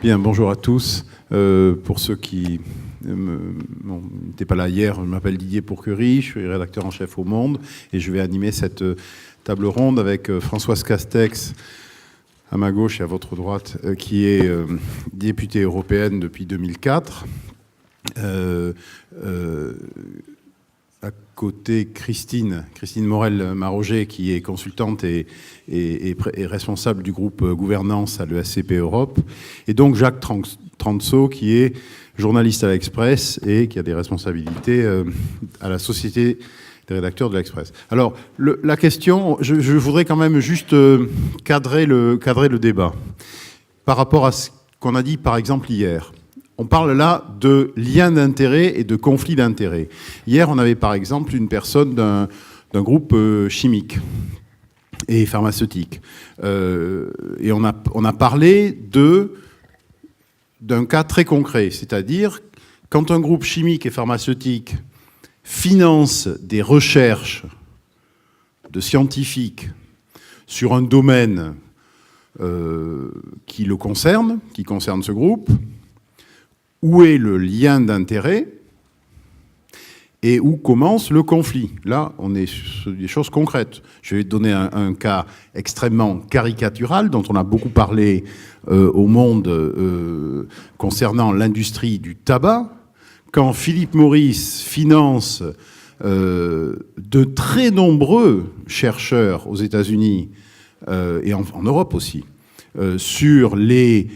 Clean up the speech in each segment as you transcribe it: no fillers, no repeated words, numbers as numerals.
Bien, bonjour à tous. Pour ceux qui n'étaient pas là hier, je m'appelle Didier Pourquerie, je suis rédacteur en chef au Monde et je vais animer cette table ronde avec Françoise Castex à ma gauche et à votre droite, qui est députée européenne depuis 2004. À côté, Christine Morel-Maroger, qui est consultante et responsable du groupe gouvernance à l'ESCP Europe. Et donc Jacques Transo, qui est journaliste à l'Express et qui a des responsabilités à la Société des rédacteurs de l'Express. Alors, la question, je voudrais quand même juste cadrer le débat par rapport à ce qu'on a dit, par exemple, hier. On parle là de liens d'intérêt et de conflits d'intérêts. Hier, on avait par exemple une personne d'un groupe chimique et pharmaceutique. Et on a parlé d'un cas très concret, c'est-à-dire quand un groupe chimique et pharmaceutique finance des recherches de scientifiques sur un domaine qui le concerne, qui concerne ce groupe, où est le lien d'intérêt et où commence le conflit? Là, on est sur des choses concrètes. Je vais donner un cas extrêmement caricatural dont on a beaucoup parlé au Monde concernant l'industrie du tabac. Quand Philip Morris finance de très nombreux chercheurs aux États-Unis et en Europe aussi sur les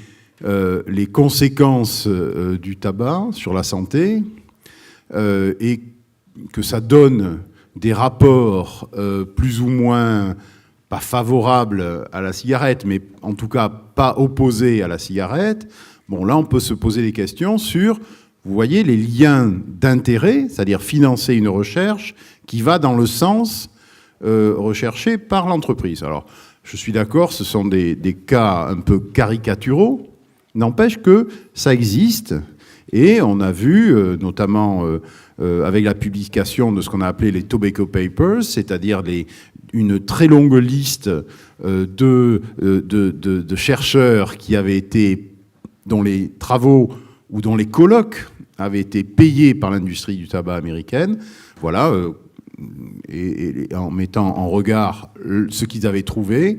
conséquences du tabac sur la santé et que ça donne des rapports plus ou moins pas favorables à la cigarette, mais en tout cas pas opposés à la cigarette, bon là on peut se poser des questions sur, vous voyez, les liens d'intérêt, c'est-à-dire financer une recherche qui va dans le sens recherché par l'entreprise. Alors je suis d'accord, ce sont des cas un peu caricaturaux. N'empêche que ça existe et on a vu, notamment avec la publication de ce qu'on a appelé les Tobacco Papers, c'est-à-dire une très longue liste de chercheurs qui avaient été, dont les travaux ou dont les colloques avaient été payés par l'industrie du tabac américaine, voilà, et en mettant en regard ce qu'ils avaient trouvé,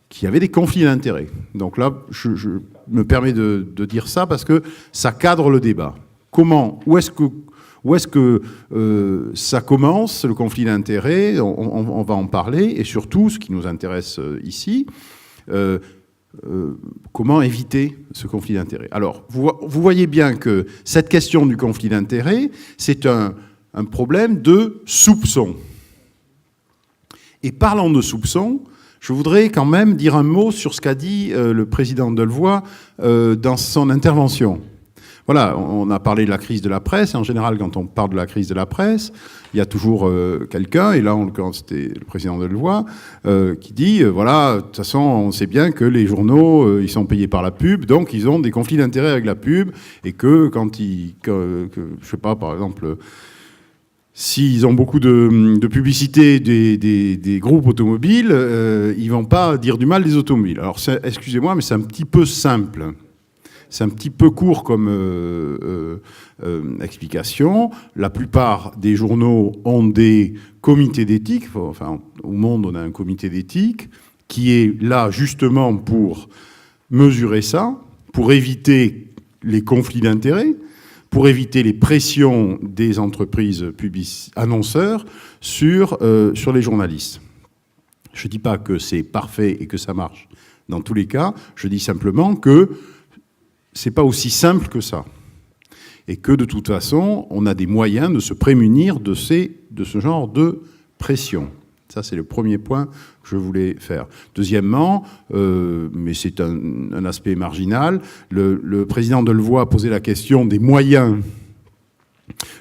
qu'il y avait des conflits d'intérêts. Donc là, je me permets de dire ça parce que ça cadre le débat. Où est-ce que ça commence, le conflit d'intérêts? On va en parler. Et surtout, ce qui nous intéresse ici, comment éviter ce conflit d'intérêts? Alors, vous voyez bien que cette question du conflit d'intérêts, c'est un problème de soupçon. Et parlant de soupçon, je voudrais quand même dire un mot sur ce qu'a dit le président Delevoye dans son intervention. Voilà, on a parlé de la crise de la presse, et en général, quand on parle de la crise de la presse, il y a toujours quelqu'un, et là, en l'occurrence, c'était le président Delevoye, qui dit, voilà, de toute façon, on sait bien que les journaux, ils sont payés par la pub, donc ils ont des conflits d'intérêts avec la pub, et que quand je sais pas, par exemple, s'ils ont beaucoup de publicité des groupes automobiles, ils vont pas dire du mal des automobiles. Alors, excusez-moi, mais c'est un petit peu simple. C'est un petit peu court comme explication. La plupart des journaux ont des comités d'éthique. Enfin, au Monde, on a un comité d'éthique qui est là justement pour mesurer ça, pour éviter les conflits d'intérêts, pour éviter les pressions des entreprises annonceurs sur les journalistes. Je ne dis pas que c'est parfait et que ça marche dans tous les cas, je dis simplement que ce n'est pas aussi simple que ça. Et que de toute façon, on a des moyens de se prémunir de ce genre de pression. Ça, c'est le premier point que je voulais faire. Deuxièmement, mais c'est un aspect marginal, le président Delevoye a posé la question des moyens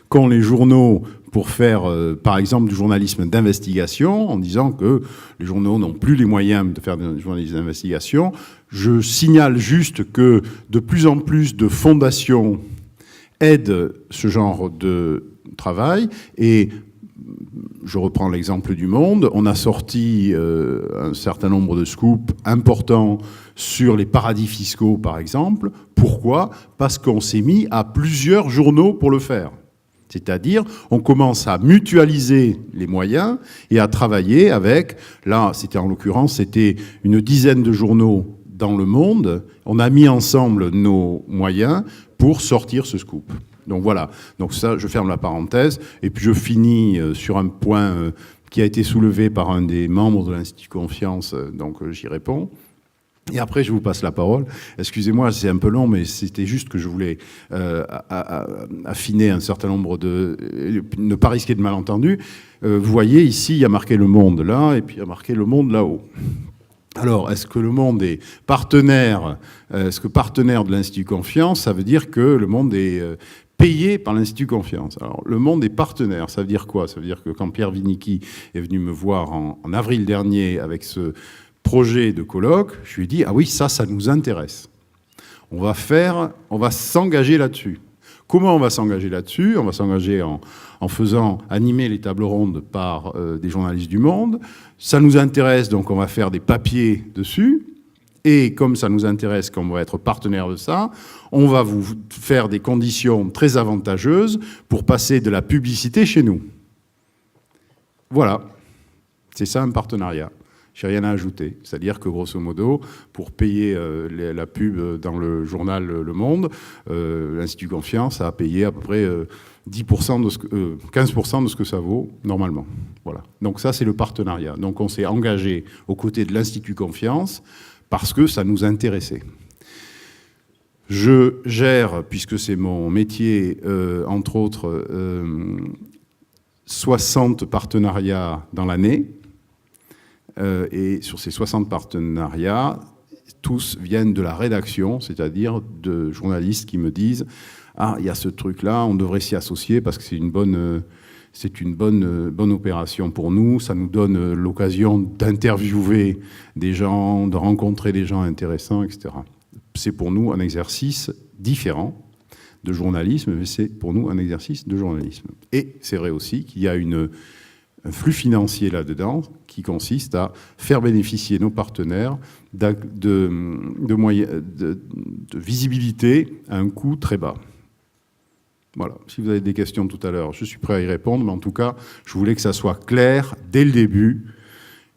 qu'ont les journaux pour faire, par exemple, du journalisme d'investigation, en disant que les journaux n'ont plus les moyens de faire du journalisme d'investigation. Je signale juste que de plus en plus de fondations aident ce genre de travail et je reprends l'exemple du Monde, on a sorti un certain nombre de scoops importants sur les paradis fiscaux, par exemple. Pourquoi ? Parce qu'on s'est mis à plusieurs journaux pour le faire. C'est-à-dire, on commence à mutualiser les moyens et à travailler avec, là, c'était en l'occurrence, c'était une dizaine de journaux dans le monde. On a mis ensemble nos moyens pour sortir ce scoop. Donc voilà, donc ça, je ferme la parenthèse, et puis je finis sur un point qui a été soulevé par un des membres de l'Institut Confiance, donc j'y réponds. Et après, je vous passe la parole. Excusez-moi, c'est un peu long, mais c'était juste que je voulais affiner un certain nombre de... ne pas risquer de malentendus. Vous voyez, ici, il y a marqué Le Monde là, et puis il y a marqué Le Monde là-haut. Alors, est-ce que Le Monde est partenaire ? Est-ce que partenaire de l'Institut Confiance, ça veut dire que Le Monde est payé par l'Institut Confiance. Alors, Le Monde est partenaire, ça veut dire quoi ? Ça veut dire que quand Pierre Vinicki est venu me voir en avril dernier avec ce projet de colloque, je lui ai dit « Ah oui, ça nous intéresse. On va s'engager là-dessus. » Comment on va s'engager là-dessus ? On va s'engager en faisant animer les tables rondes par des journalistes du Monde. Ça nous intéresse, donc on va faire des papiers dessus. Et comme ça nous intéresse, qu'on va être partenaire de ça, on va vous faire des conditions très avantageuses pour passer de la publicité chez nous. Voilà. C'est ça un partenariat. Je n'ai rien à ajouter. C'est-à-dire que, grosso modo, pour payer la pub dans le journal Le Monde, l'Institut Confiance a payé à peu près 10% de 15% de ce que ça vaut, normalement. Voilà. Donc ça, c'est le partenariat. Donc on s'est engagé aux côtés de l'Institut Confiance parce que ça nous intéressait. Je gère, puisque c'est mon métier, entre autres, 60 partenariats dans l'année. Et sur ces 60 partenariats, tous viennent de la rédaction, c'est-à-dire de journalistes qui me disent « Ah, il y a ce truc-là, on devrait s'y associer parce que c'est une bonne opération pour nous, ça nous donne l'occasion d'interviewer des gens, de rencontrer des gens intéressants, etc. » C'est pour nous un exercice différent de journalisme, mais c'est pour nous un exercice de journalisme. Et c'est vrai aussi qu'il y a un flux financier là-dedans qui consiste à faire bénéficier nos partenaires de visibilité à un coût très bas. Voilà. Si vous avez des questions tout à l'heure, je suis prêt à y répondre, mais en tout cas, je voulais que ça soit clair dès le début.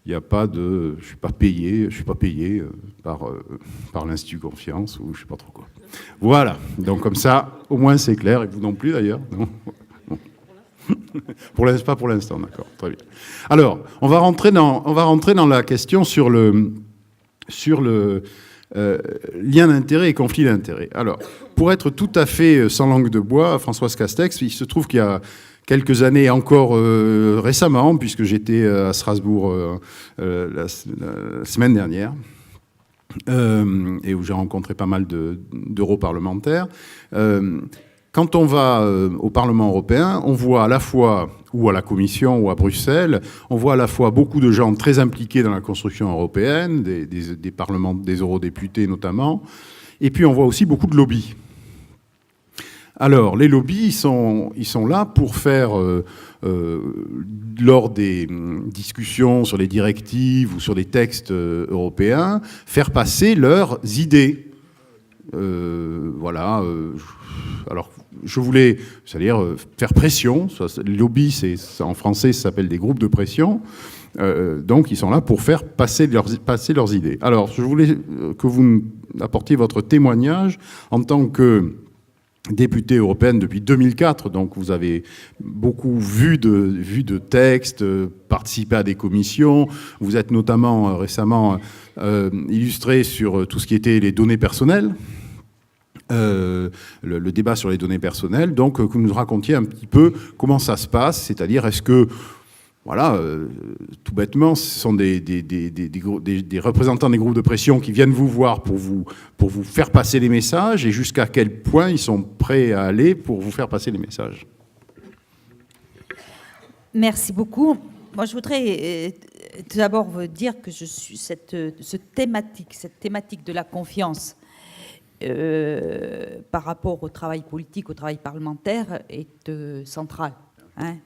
Il n'y a pas de... Je ne suis pas payé par l'Institut Confiance ou je ne sais pas trop quoi. Voilà. Donc comme ça, au moins c'est clair, et vous non plus d'ailleurs. Non. Pas pour l'instant, d'accord, très bien. Alors, on va rentrer dans la question sur le lien d'intérêt et conflit d'intérêt. Alors, pour être tout à fait sans langue de bois, Françoise Castex, il se trouve qu'il y a quelques années, encore récemment, puisque j'étais à Strasbourg la semaine dernière, et où j'ai rencontré pas mal d'europarlementaires, quand on va au Parlement européen, on voit à la fois, ou à la Commission, ou à Bruxelles, on voit à la fois beaucoup de gens très impliqués dans la construction européenne, des parlements, des eurodéputés notamment, et puis on voit aussi beaucoup de lobbies. Alors, les lobbies, ils sont là pour faire, lors des discussions sur les directives ou sur les textes européens, faire passer leurs idées. Voilà. Alors, je voulais, c'est-à-dire faire pression. Les lobbies, en français, ça s'appelle des groupes de pression. Donc, ils sont là pour faire passer leurs idées. Alors, je voulais que vous apportiez votre témoignage en tant que députée européenne depuis 2004. Donc, vous avez beaucoup vu de textes, participé à des commissions. Vous êtes notamment récemment illustré sur tout ce qui était les données personnelles. Le débat sur les données personnelles, donc que vous nous racontiez un petit peu comment ça se passe, c'est-à-dire est-ce que, voilà, tout bêtement, ce sont des représentants des groupes de pression qui viennent vous voir pour vous faire passer les messages, et jusqu'à quel point ils sont prêts à aller pour vous faire passer les messages. Merci beaucoup. Moi, je voudrais tout d'abord vous dire que je suis cette thématique de la confiance par rapport au travail politique, au travail parlementaire, est centrale. hein,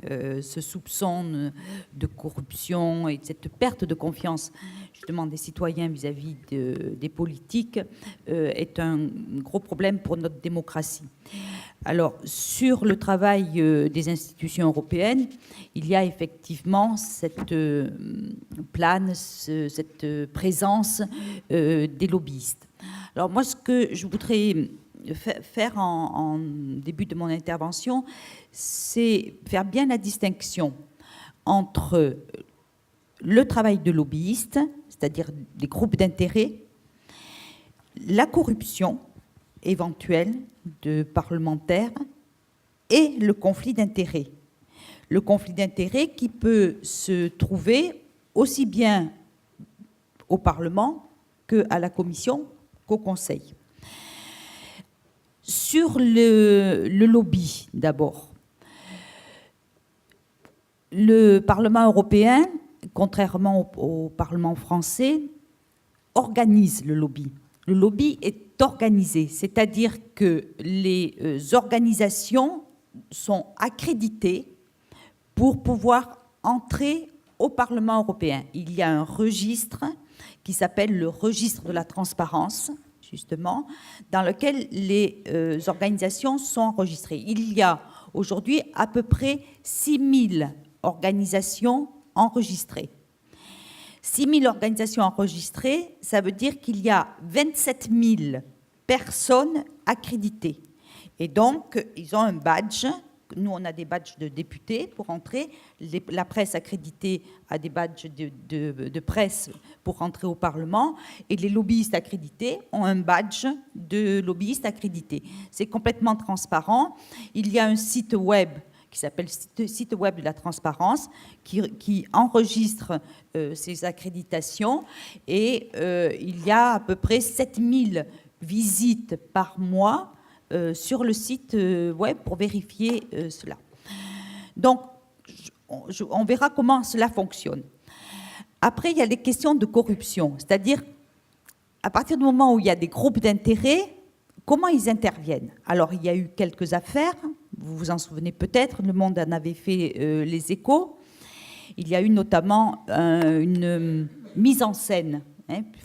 ce soupçon de corruption et cette perte de confiance justement des citoyens vis-à-vis des politiques est un gros problème pour notre démocratie. Alors, sur le travail des institutions européennes, il y a effectivement cette cette présence des lobbyistes. Alors moi, ce que je voudrais faire en début de mon intervention, c'est faire bien la distinction entre le travail de lobbyiste, c'est-à-dire des groupes d'intérêt, la corruption éventuelle de parlementaires et le conflit d'intérêts. Le conflit d'intérêts qui peut se trouver aussi bien au Parlement qu'à la Commission qu'au Conseil. Sur le lobby, d'abord. Le Parlement européen, contrairement au Parlement français, organise le lobby. Le lobby est organisé, c'est-à-dire que les organisations sont accréditées pour pouvoir entrer au Parlement européen. Il y a un registre qui s'appelle le registre de la transparence, justement, dans lequel les organisations sont enregistrées. Il y a aujourd'hui à peu près 6000 organisations enregistrées. 6000 organisations enregistrées, ça veut dire qu'il y a 27 000 personnes accréditées. Et donc, ils ont un badge. Nous, on a des badges de députés pour entrer. La presse accréditée a des badges de presse pour entrer au Parlement. Et les lobbyistes accrédités ont un badge de lobbyiste accrédité. C'est complètement transparent. Il y a un site web qui s'appelle Site web de la transparence, qui enregistre ces accréditations. Et il y a à peu près 7000 visites par mois sur le site web pour vérifier cela. Donc, on verra comment cela fonctionne. Après, il y a les questions de corruption, c'est-à-dire, à partir du moment où il y a des groupes d'intérêt, comment ils interviennent? Alors, il y a eu quelques affaires, vous vous en souvenez peut-être, Le Monde en avait fait les échos. Il y a eu notamment une mise en scène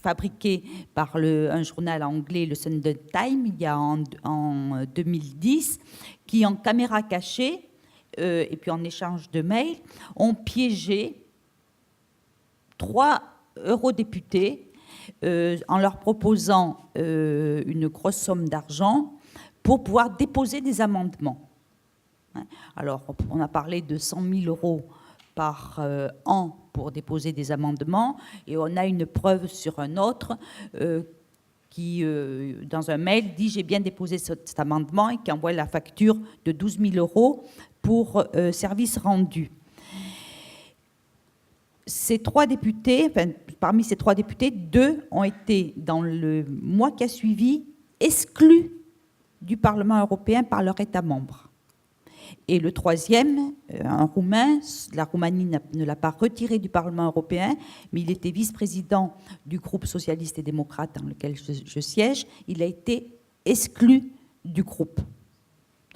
fabriquée par un journal anglais, le Sunday Times, il y a en 2010, qui, en caméra cachée et puis en échange de mails, ont piégé 3 eurodéputés en leur proposant une grosse somme d'argent pour pouvoir déposer des amendements. Alors, on a parlé de 100 000 euros par an pour déposer des amendements, et on a une preuve sur un autre qui, dans un mail, dit « j'ai bien déposé cet amendement » et qui envoie la facture de 12 000 euros pour service rendu. Ces 3 députés, enfin, parmi ces 3 députés, 2 ont été, dans le mois qui a suivi, exclus du Parlement européen par leur État membre. Et le 3e, un Roumain, la Roumanie ne l'a pas retiré du Parlement européen, mais il était vice-président du groupe socialiste et démocrate dans lequel je siège. Il a été exclu du groupe.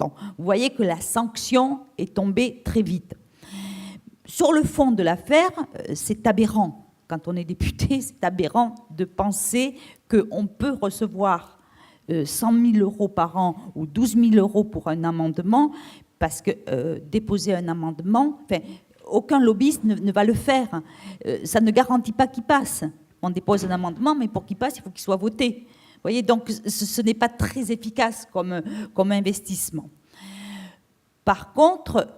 Donc, vous voyez que la sanction est tombée très vite. Sur le fond de l'affaire, c'est aberrant. Quand on est député, c'est aberrant de penser qu'on peut recevoir 100 000 euros par an ou 12 000 euros pour un amendement, parce que déposer un amendement, enfin, aucun lobbyiste ne va le faire. Ça ne garantit pas qu'il passe. On dépose un amendement, mais pour qu'il passe, il faut qu'il soit voté. Vous voyez, donc ce n'est pas très efficace comme investissement. Par contre,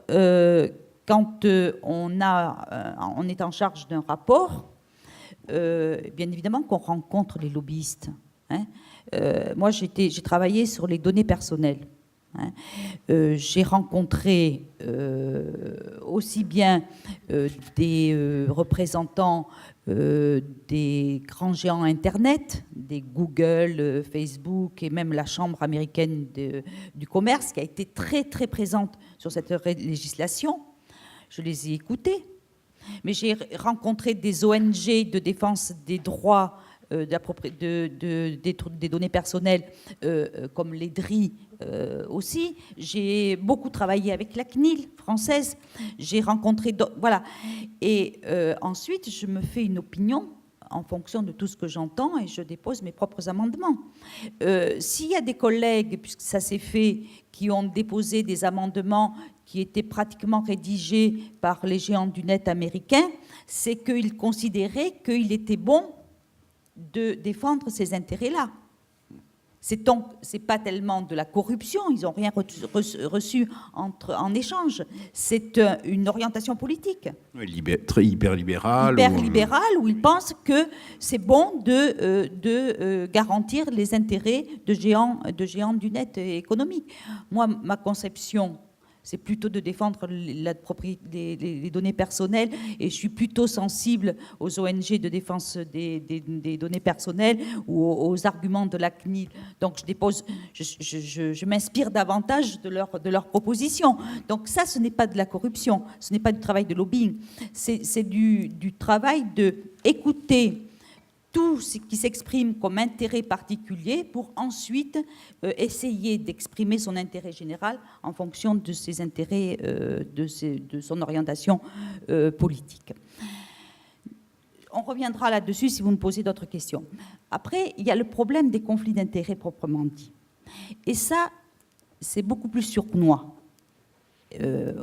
quand on est en charge d'un rapport, bien évidemment qu'on rencontre les lobbyistes. Moi, j'ai travaillé sur les données personnelles. J'ai rencontré aussi bien des représentants des grands géants Internet, des Google, Facebook et même la Chambre américaine du commerce, qui a été très, très présente sur cette législation. Je les ai écoutés. Mais j'ai rencontré des ONG de défense des droits des données personnelles, comme les DRI aussi. J'ai beaucoup travaillé avec la CNIL française. J'ai rencontré d'autres, voilà. Et ensuite, je me fais une opinion en fonction de tout ce que j'entends et je dépose mes propres amendements. S'il y a des collègues, puisque ça s'est fait, qui ont déposé des amendements qui étaient pratiquement rédigés par les géants du net américains, c'est qu'ils considéraient qu'il était bon de défendre ces intérêts-là. C'est pas tellement de la corruption, ils n'ont rien reçu en échange. C'est une orientation politique. Très hyper libérale. Hyper libérale, où ils pensent que c'est bon de garantir les intérêts de géants du net économique. Moi, ma conception, c'est plutôt de défendre les données personnelles, et je suis plutôt sensible aux ONG de défense des données personnelles ou aux arguments de la CNIL. Donc je m'inspire davantage de leurs propositions. Donc ça, ce n'est pas de la corruption, ce n'est pas du travail de lobbying, c'est du travail d'écouter tout ce qui s'exprime comme intérêt particulier pour ensuite essayer d'exprimer son intérêt général en fonction de ses intérêts, de son orientation politique. On reviendra là-dessus si vous me posez d'autres questions. Après, il y a le problème des conflits d'intérêts proprement dit. Et ça, c'est beaucoup plus sournois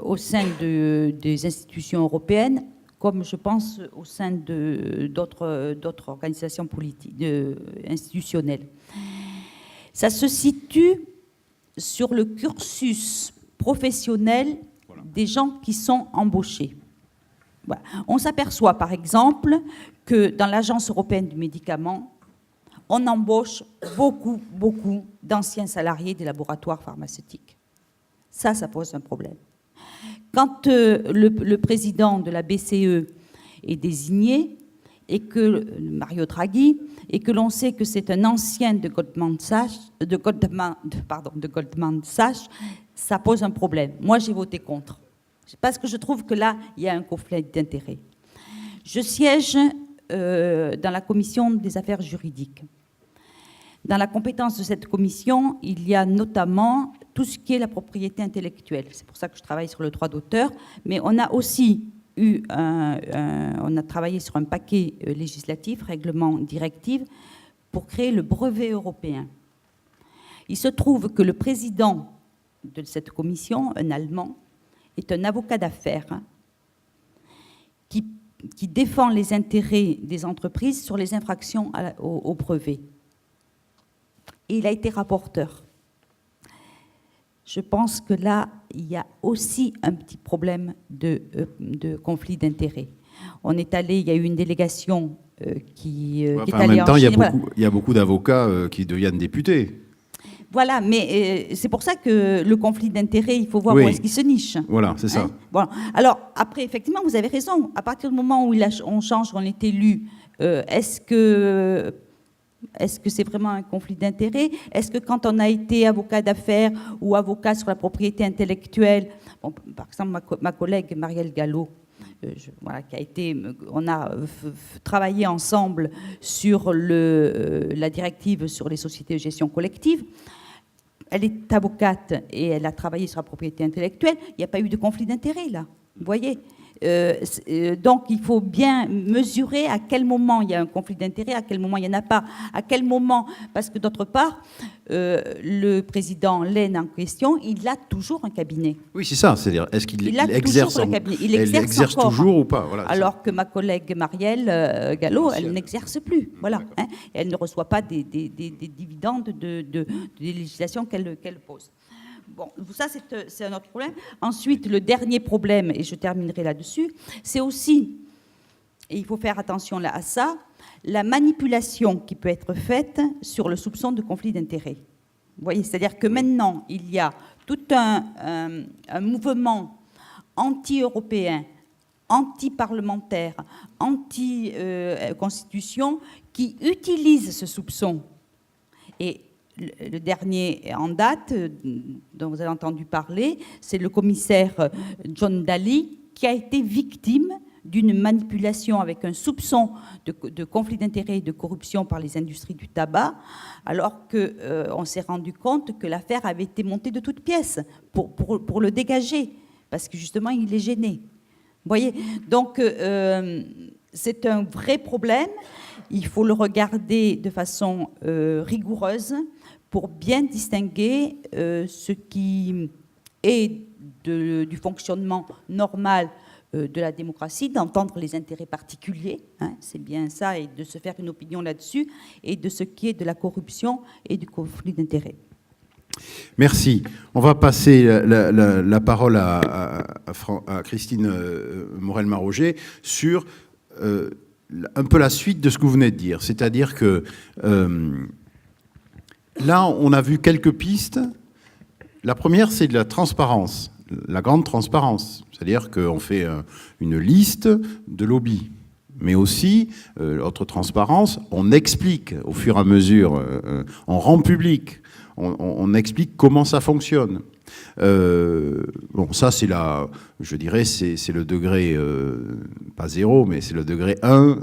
au sein des institutions européennes, comme je pense au sein d'autres organisations politiques, institutionnelles. Ça se situe sur le cursus professionnel des gens qui sont embauchés. Voilà. On s'aperçoit par exemple que dans l'Agence européenne du médicament, on embauche beaucoup d'anciens salariés des laboratoires pharmaceutiques. Ça pose un problème. Quand le président de la BCE est désigné, et que Mario Draghi, et que l'on sait que c'est un ancien de Goldman Sachs, ça pose un problème. Moi, j'ai voté contre. Parce que je trouve que là, il y a un conflit d'intérêts. Je siège dans la commission des affaires juridiques. Dans la compétence de cette commission, il y a notamment tout ce qui est la propriété intellectuelle. C'est pour ça que je travaille sur le droit d'auteur. Mais on a aussi on a travaillé sur un paquet législatif, règlement, directive, pour créer le brevet européen. Il se trouve que le président de cette commission, un Allemand, est un avocat d'affaires qui défend les intérêts des entreprises sur les infractions au brevet. Et il a été rapporteur. Je pense que là, il y a aussi un petit problème de conflit d'intérêts. On est allé, il y a eu une délégation qui est allée en même temps, Chine. Il y a beaucoup d'avocats qui deviennent députés. Voilà, mais c'est pour ça que le conflit d'intérêts, il faut voir où est-ce qu'il se niche. Voilà, c'est ça. Bon. Alors, après, effectivement, vous avez raison. À partir du moment où on change, on est élu, est-ce que c'est vraiment un conflit d'intérêts? Est-ce que quand on a été avocat d'affaires ou avocat sur la propriété intellectuelle, bon, par exemple ma collègue Marielle Gallo, on a travaillé ensemble sur la directive sur les sociétés de gestion collective. Elle est avocate et elle a travaillé sur la propriété intellectuelle. Il n'y a pas eu de conflit d'intérêts là, vous voyez. Donc il faut bien mesurer à quel moment il y a un conflit d'intérêts, à quel moment il n'y en a pas, à quel moment, parce que d'autre part, le président Lehne en question, il a toujours un cabinet. Oui, c'est ça, c'est-à-dire, est-ce qu'il exerce, il exerce toujours ou pas, voilà, alors que ma collègue Marielle Gallo, elle n'exerce plus, voilà, hein, elle ne reçoit pas des dividendes des législations qu'elle pose. Bon, ça, c'est un autre problème. Ensuite, le dernier problème, et je terminerai là-dessus, c'est aussi, et il faut faire attention là à ça, la manipulation qui peut être faite sur le soupçon de conflit d'intérêts. Vous voyez, c'est-à-dire que maintenant, il y a tout un mouvement anti-européen, anti-parlementaire, anti-constitution, qui utilise ce soupçon. Et le dernier en date, dont vous avez entendu parler, c'est le commissaire John Dalli, qui a été victime d'une manipulation avec un soupçon de conflit d'intérêts et de corruption par les industries du tabac, alors qu'on s'est rendu compte que l'affaire avait été montée de toutes pièces pour le dégager, parce que justement, il est gêné. Vous voyez ? Donc, c'est un vrai problème. Il faut le regarder de façon rigoureuse pour bien distinguer ce qui est du fonctionnement normal de la démocratie, d'entendre les intérêts particuliers, hein, c'est bien ça, et de se faire une opinion là-dessus, et de ce qui est de la corruption et du conflit d'intérêts. Merci. On va passer la parole à Christine Morel-Maroger sur un peu la suite de ce que vous venez de dire. C'est-à-dire que là, on a vu quelques pistes. La première, c'est de la transparence, la grande transparence. C'est-à-dire qu'on fait une liste de lobbies. Mais aussi, autre transparence, on explique au fur et à mesure, on rend public, on explique comment ça fonctionne. Bon, ça, c'est je dirais, c'est le degré, pas 0, mais c'est le degré 1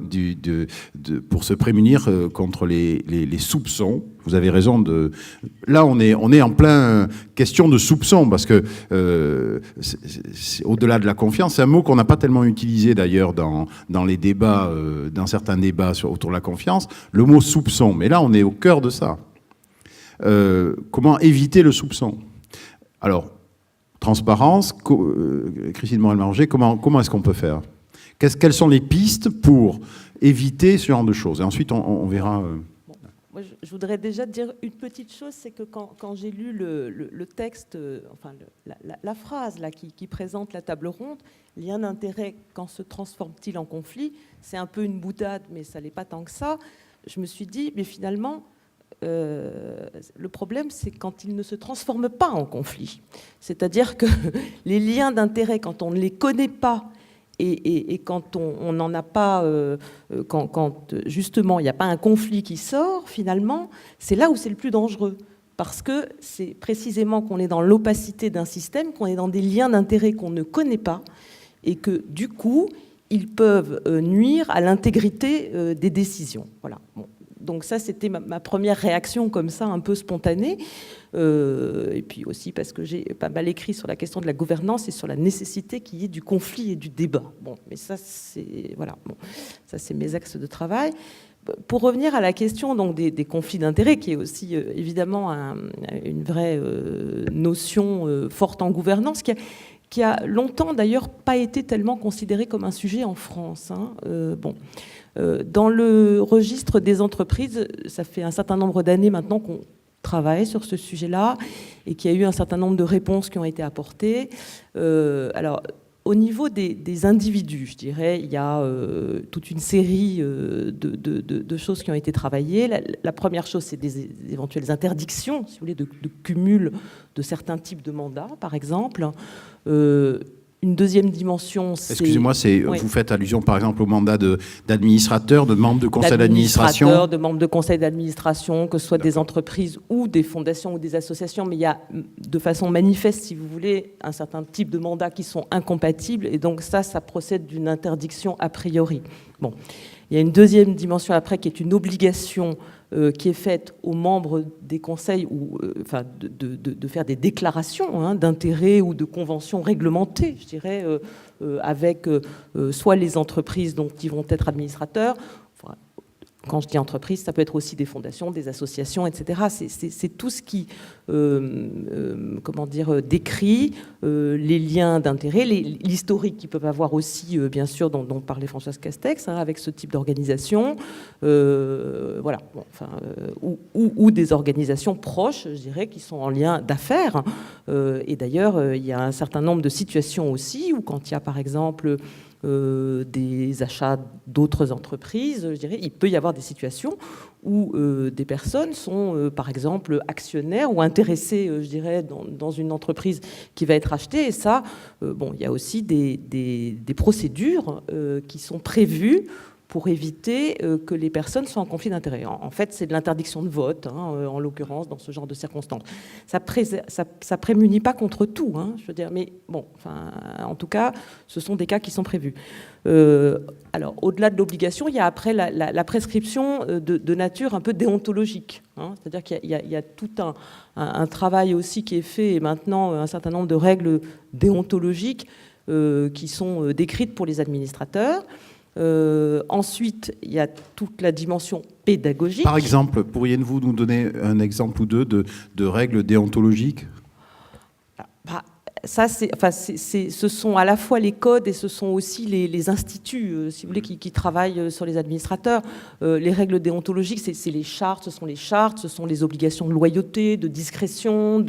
pour se prémunir contre les soupçons. Vous avez raison Là, on est en plein question de soupçons, parce que au-delà de la confiance, c'est un mot qu'on n'a pas tellement utilisé d'ailleurs dans les débats, dans certains débats autour de la confiance, le mot soupçon. Mais là, on est au cœur de ça. Comment éviter le soupçon ? Alors, transparence, Christine Morel-Maroger, comment est-ce qu'on peut faire ? Quelles sont les pistes pour éviter ce genre de choses ? Et ensuite, on verra... Bon, moi, je voudrais déjà dire une petite chose, c'est que quand j'ai lu le texte, enfin la phrase là, qui présente la table ronde, lien d'intérêt, quand se transforme-t-il en conflit ? C'est un peu une boutade, mais ça n'est pas tant que ça. Je me suis dit, mais finalement... le problème, c'est quand ils ne se transforment pas en conflit. C'est-à-dire que les liens d'intérêt, quand on ne les connaît pas et quand on n'en a pas, quand justement il n'y a pas un conflit qui sort, finalement, c'est là où c'est le plus dangereux. Parce que c'est précisément qu'on est dans l'opacité d'un système, qu'on est dans des liens d'intérêt qu'on ne connaît pas et que, du coup, ils peuvent nuire à l'intégrité des décisions. Voilà. Bon. Donc ça, c'était ma première réaction comme ça, un peu spontanée. Et puis aussi parce que j'ai pas mal écrit sur la question de la gouvernance et sur la nécessité qu'il y ait du conflit et du débat. Bon, mais ça, c'est voilà, bon, ça c'est mes axes de travail. Pour revenir à la question donc des conflits d'intérêts, qui est aussi évidemment une vraie notion forte en gouvernance, qui a longtemps d'ailleurs pas été tellement considéré comme un sujet en France. Hein. Bon. Dans le registre des entreprises, ça fait un certain nombre d'années maintenant qu'on travaille sur ce sujet-là et qu'il y a eu un certain nombre de réponses qui ont été apportées. Alors, au niveau des individus, je dirais, il y a toute une série de choses qui ont été travaillées. La première chose, c'est des éventuelles interdictions, si vous voulez, de cumul de certains types de mandats, par exemple. Une deuxième dimension, c'est... Excusez-moi, oui. Vous faites allusion par exemple au mandat d'administrateur, de membre de conseil d'administration. De membres de conseil d'administration, que ce soit des entreprises ou des fondations ou des associations, mais il y a de façon manifeste, si vous voulez, un certain type de mandats qui sont incompatibles, et donc ça procède d'une interdiction a priori. Bon. Il y a une deuxième dimension après qui est une obligation qui est faite aux membres des conseils enfin, de faire des déclarations d'intérêt ou de conventions réglementées, je dirais, avec soit les entreprises dont ils vont être administrateurs. Enfin, quand je dis entreprise, ça peut être aussi des fondations, des associations, etc. C'est tout ce qui, comment dire, décrit les liens d'intérêt, l'historique qu'ils peuvent avoir aussi, bien sûr, dont parlait Françoise Castex, avec ce type d'organisation, voilà, bon, enfin, ou des organisations proches, je dirais, qui sont en lien d'affaires. Et d'ailleurs, il y a un certain nombre de situations aussi où, quand il y a, par exemple, des achats d'autres entreprises, je dirais, il peut y avoir des situations où des personnes sont, par exemple, actionnaires ou intéressées, je dirais, dans une entreprise qui va être achetée. Et ça, bon, il y a aussi des procédures qui sont prévues pour éviter que les personnes soient en conflit d'intérêts. En fait, c'est de l'interdiction de vote, en l'occurrence, dans ce genre de circonstances. Ça prémunit pas contre tout, je veux dire, mais bon, enfin, en tout cas, ce sont des cas qui sont prévus. Alors, au-delà de l'obligation, il y a après la prescription de nature un peu déontologique. C'est-à-dire qu'il y a tout un travail aussi qui est fait, et maintenant un certain nombre de règles déontologiques qui sont décrites pour les administrateurs. Ensuite, il y a toute la dimension pédagogique. Par exemple, pourriez-vous nous donner un exemple ou deux de règles déontologiques ? Ça, ce sont à la fois les codes et ce sont aussi les instituts, si vous voulez, qui travaillent sur les administrateurs. Les règles déontologiques, c'est les chartes, ce sont les obligations de loyauté, de discrétion,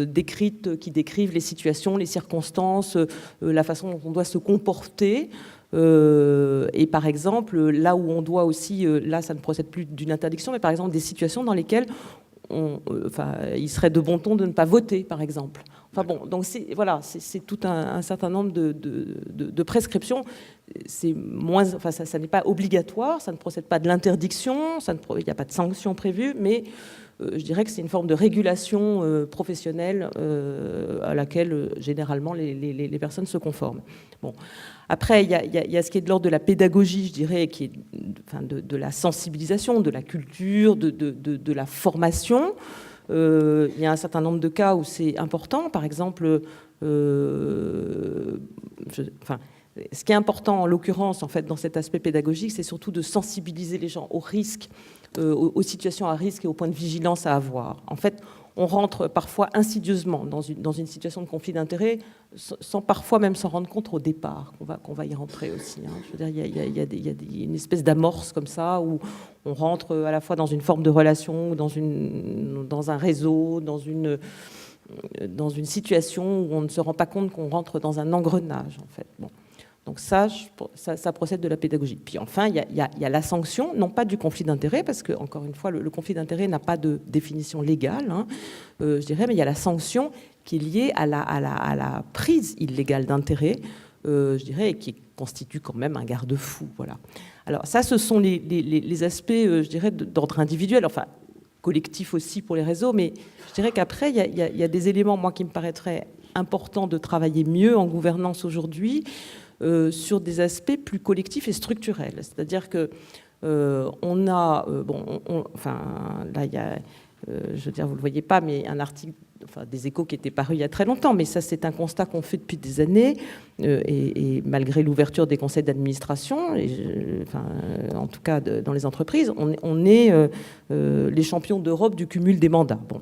décrites, qui décrivent les situations, les circonstances, la façon dont on doit se comporter. Et par exemple, là où on doit aussi, là ça ne procède plus d'une interdiction, mais par exemple des situations dans lesquelles il serait de bon ton de ne pas voter, par exemple. Donc c'est tout un certain nombre de prescriptions. C'est moins, ça n'est pas obligatoire, ça ne procède pas de l'interdiction, il n'y a pas de sanction prévue, mais je dirais que c'est une forme de régulation professionnelle à laquelle généralement les personnes se conforment. Bon. Après, il y a ce qui est de l'ordre de la pédagogie, je dirais, qui est de la sensibilisation, de la culture, de la formation. Il y a un certain nombre de cas où c'est important. Par exemple, ce qui est important en l'occurrence, en fait, dans cet aspect pédagogique, c'est surtout de sensibiliser les gens aux risques, aux situations à risque et aux points de vigilance à avoir. En fait, on rentre parfois insidieusement dans une situation de conflit d'intérêts, sans parfois même s'en rendre compte au départ, qu'on va y rentrer aussi. Je veux dire, il y a une espèce d'amorce comme ça, où on rentre à la fois dans une forme de relation, dans un réseau, dans une situation où on ne se rend pas compte qu'on rentre dans un engrenage, en fait. Bon. Donc ça procède de la pédagogie. Puis enfin, il y a la sanction, non pas du conflit d'intérêts, parce que, encore une fois, le conflit d'intérêts n'a pas de définition légale, je dirais, mais il y a la sanction qui est liée à la prise illégale d'intérêts, je dirais, et qui constitue quand même un garde-fou. Voilà. Alors ça, ce sont les aspects, je dirais, d'ordre individuel, enfin, collectif aussi pour les réseaux, mais je dirais qu'après, il y a des éléments, moi, qui me paraîtraient importants de travailler mieux en gouvernance aujourd'hui, sur des aspects plus collectifs et structurels. C'est-à-dire que on a, là il y a, je veux dire, vous le voyez pas, mais un article, des Échos qui était paru il y a très longtemps, mais ça c'est un constat qu'on fait depuis des années, et malgré l'ouverture des conseils d'administration, en tout cas dans les entreprises, on est les champions d'Europe du cumul des mandats. Bon.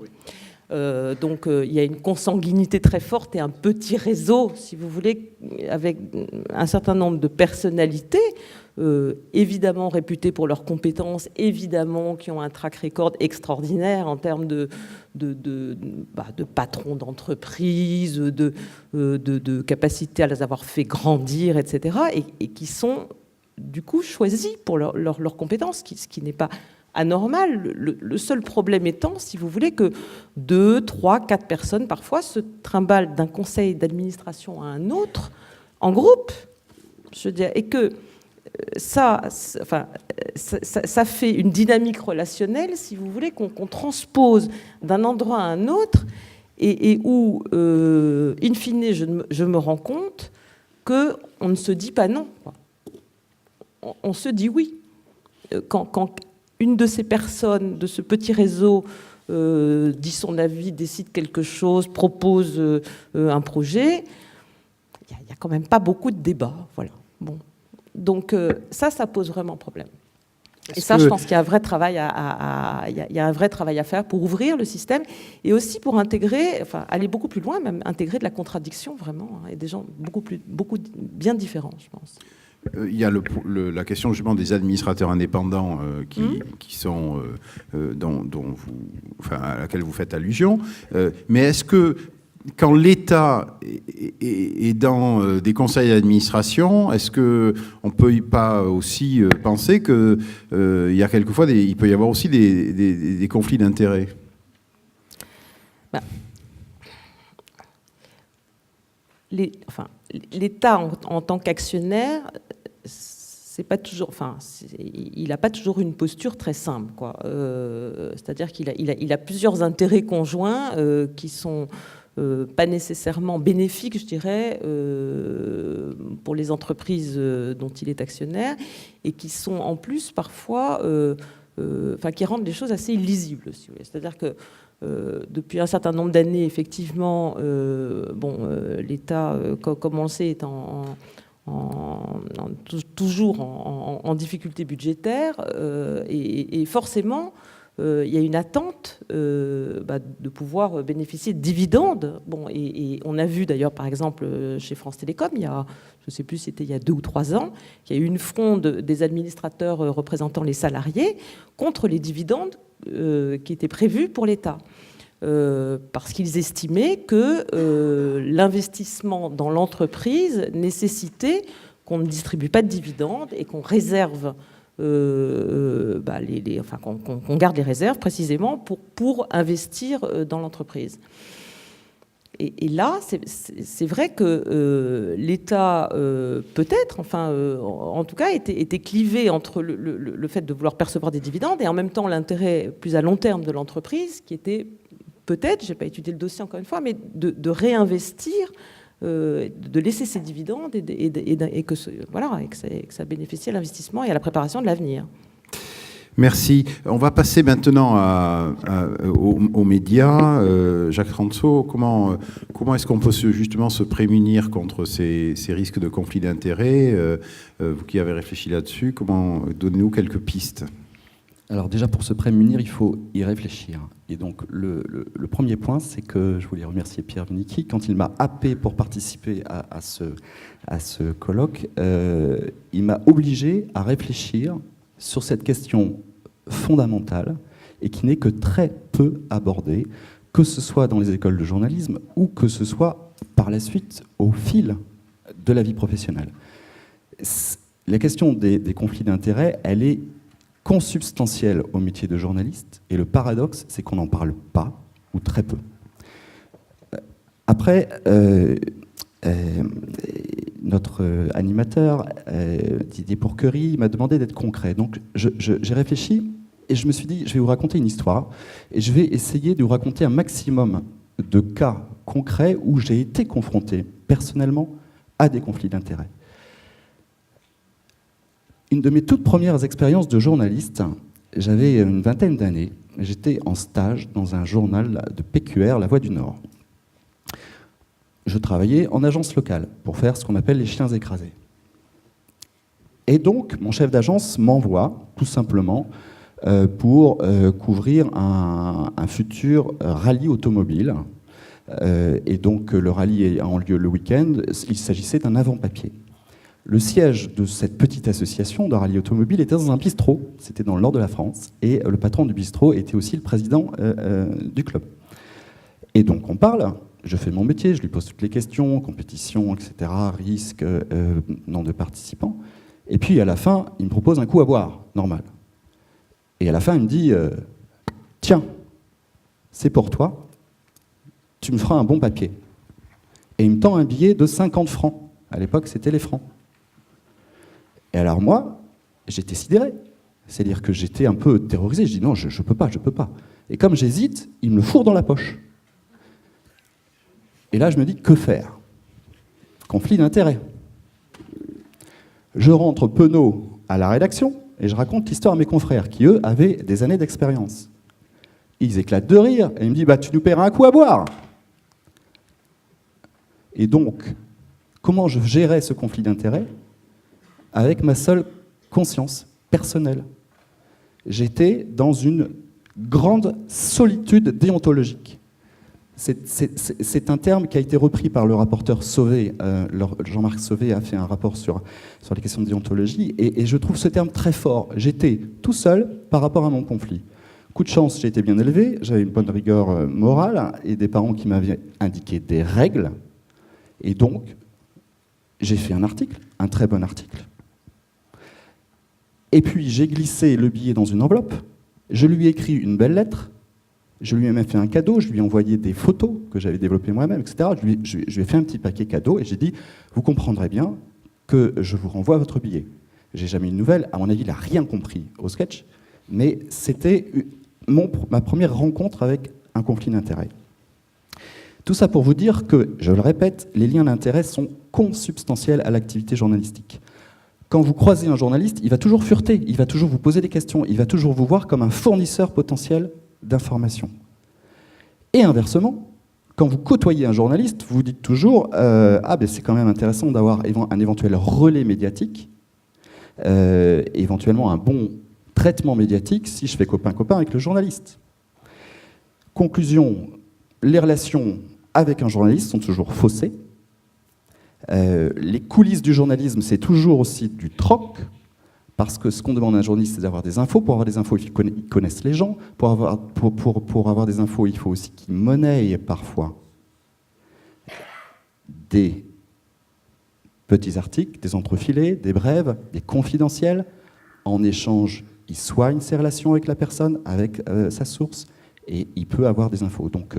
Donc il y a une consanguinité très forte et un petit réseau, si vous voulez, avec un certain nombre de personnalités, évidemment réputées pour leurs compétences, évidemment qui ont un track record extraordinaire en termes de patrons d'entreprise, de capacité à les avoir fait grandir, etc., et qui sont du coup choisis pour leurs compétences, ce qui n'est pas anormal. Le seul problème étant, si vous voulez, que 2, 3, 4 personnes parfois se trimballent d'un conseil d'administration à un autre en groupe, je veux dire, et que ça fait une dynamique relationnelle, si vous voulez, qu'on transpose d'un endroit à un autre, et où, in fine, je me rends compte qu'on ne se dit pas non. On se dit oui. Quand une de ces personnes, de ce petit réseau, dit son avis, décide quelque chose, propose un projet, il n'y a quand même pas beaucoup de débats. Voilà. Bon. Donc ça pose vraiment problème. Et ça, je pense qu'il y a un vrai travail à faire pour ouvrir le système et aussi pour intégrer, aller beaucoup plus loin, même intégrer de la contradiction vraiment, et des gens beaucoup bien différents, je pense. Il y a la question justement des administrateurs indépendants qui sont à laquelle vous faites allusion. Mais est-ce que quand l'État est dans des conseils d'administration, est-ce que on peut pas aussi penser que il y a quelquefois il peut y avoir aussi des conflits d'intérêts? L'État en tant qu'actionnaire c'est pas toujours, enfin, il n'a pas toujours une posture très simple, quoi. C'est-à-dire qu'il a plusieurs intérêts conjoints qui sont pas nécessairement bénéfiques, je dirais, pour les entreprises dont il est actionnaire, et qui sont en plus parfois, qui rendent les choses assez illisibles, si vous voulez. C'est-à-dire que depuis un certain nombre d'années, effectivement, l'État, comme on le sait, est toujours en difficulté budgétaire, et forcément, il y a une attente de pouvoir bénéficier de dividendes. Bon, et on a vu d'ailleurs, par exemple, chez France Télécom, je ne sais plus si c'était il y a 2 ou 3 ans, qu'il y a eu une fronde des administrateurs représentant les salariés contre les dividendes qui étaient prévus pour l'État. Parce qu'ils estimaient que l'investissement dans l'entreprise nécessitait qu'on ne distribue pas de dividendes et qu'on réserve, qu'on garde les réserves précisément pour investir dans l'entreprise. Et là, c'est vrai que l'État, peut-être, en tout cas, était clivé entre le fait de vouloir percevoir des dividendes et en même temps l'intérêt plus à long terme de l'entreprise, qui était peut-être, je n'ai pas étudié le dossier encore une fois, mais de réinvestir, de laisser ces dividendes et que ça bénéficie à l'investissement et à la préparation de l'avenir. Merci. On va passer maintenant aux médias. Jacques Rantzau, comment est-ce qu'on peut justement se prémunir contre ces risques de conflit d'intérêts? Vous qui avez réfléchi là-dessus, donnez-nous quelques pistes. Alors déjà, pour se prémunir, il faut y réfléchir. Et donc, le premier point, c'est que je voulais remercier Pierre Vinicky. Quand il m'a happé pour participer à ce colloque, il m'a obligé à réfléchir sur cette question fondamentale et qui n'est que très peu abordée, que ce soit dans les écoles de journalisme ou que ce soit par la suite au fil de la vie professionnelle. La question des conflits d'intérêts, elle est consubstantielle au métier de journaliste, et le paradoxe, c'est qu'on n'en parle pas, ou très peu. Après, notre animateur, Didier Pourquerie, m'a demandé d'être concret. Donc j'ai réfléchi, et je me suis dit, je vais vous raconter une histoire, et je vais essayer de vous raconter un maximum de cas concrets où j'ai été confronté, personnellement, à des conflits d'intérêts. Une de mes toutes premières expériences de journaliste, j'avais une 20aine d'années, j'étais en stage dans un journal de PQR, La Voix du Nord. Je travaillais en agence locale pour faire ce qu'on appelle les chiens écrasés. Et donc, mon chef d'agence m'envoie, tout simplement, pour couvrir un futur rallye automobile. Et donc, le rallye ayant lieu le week-end, il s'agissait d'un avant-papier. Le siège de cette petite association de rallye automobile était dans un bistrot, c'était dans le nord de la France, et le patron du bistrot était aussi le président du club. Et donc on parle, je fais mon métier, je lui pose toutes les questions, compétition, etc., risque, nombre de participants, et puis à la fin, il me propose un coup à boire, normal. Et à la fin, il me dit « Tiens, c'est pour toi, tu me feras un bon papier. » Et il me tend un billet de 50 francs. À l'époque, c'était les francs. Et alors moi, j'étais sidéré. C'est-à-dire que j'étais un peu terrorisé. Je dis non, je peux pas. Et comme j'hésite, il me le fourre dans la poche. Et là, je me dis, que faire? Conflit d'intérêts. Je rentre penaud à la rédaction et je raconte l'histoire à mes confrères qui, eux, avaient des années d'expérience. Ils éclatent de rire et ils me disent, tu nous paieras un coup à boire. Et donc, comment je gérais ce conflit d'intérêts? Avec ma seule conscience personnelle. J'étais dans une grande solitude déontologique. C'est un terme qui a été repris par le rapporteur Sauvé. Jean-Marc Sauvé a fait un rapport sur les questions de déontologie, et je trouve ce terme très fort. J'étais tout seul par rapport à mon conflit. Coup de chance, j'ai été bien élevé, j'avais une bonne rigueur morale, et des parents qui m'avaient indiqué des règles, et donc j'ai fait un article, un très bon article. Et puis j'ai glissé le billet dans une enveloppe, je lui ai écrit une belle lettre, je lui ai même fait un cadeau, je lui ai envoyé des photos que j'avais développées moi-même, etc. Je lui ai fait un petit paquet cadeau et j'ai dit, vous comprendrez bien que je vous renvoie votre billet. J'ai jamais eu de nouvelles. À mon avis, il n'a rien compris au sketch. Mais c'était ma première rencontre avec un conflit d'intérêts. Tout ça pour vous dire que, je le répète, les liens d'intérêt sont consubstantiels à l'activité journalistique. Quand vous croisez un journaliste, il va toujours fureter, il va toujours vous poser des questions, il va toujours vous voir comme un fournisseur potentiel d'informations. Et inversement, quand vous côtoyez un journaliste, vous vous dites toujours ben c'est quand même intéressant d'avoir un éventuel relais médiatique, éventuellement un bon traitement médiatique si je fais copain-copain avec le journaliste. Conclusion, les relations avec un journaliste sont toujours faussées. Les coulisses du journalisme, c'est toujours aussi du troc, parce que ce qu'on demande à un journaliste, c'est d'avoir des infos. Pour avoir des infos, il connaisse les gens. Pour avoir des infos, il faut aussi qu'il monnaie parfois des petits articles, des entrefilés, des brèves, des confidentiels. En échange, il soigne ses relations avec la personne, avec sa source, et il peut avoir des infos. Donc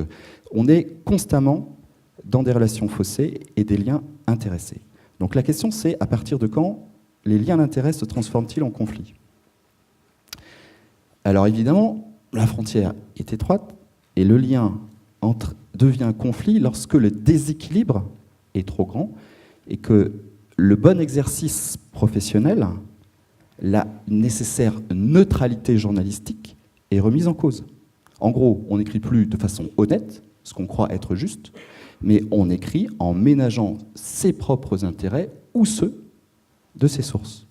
on est constamment dans des relations faussées et des liens intéressés. Donc la question, c'est à partir de quand les liens d'intérêt se transforment-ils en conflit? Alors évidemment, la frontière est étroite et le lien devient conflit lorsque le déséquilibre est trop grand et que le bon exercice professionnel, la nécessaire neutralité journalistique est remise en cause. En gros, on n'écrit plus de façon honnête, ce qu'on croit être juste, mais on écrit en ménageant ses propres intérêts ou ceux de ses sources.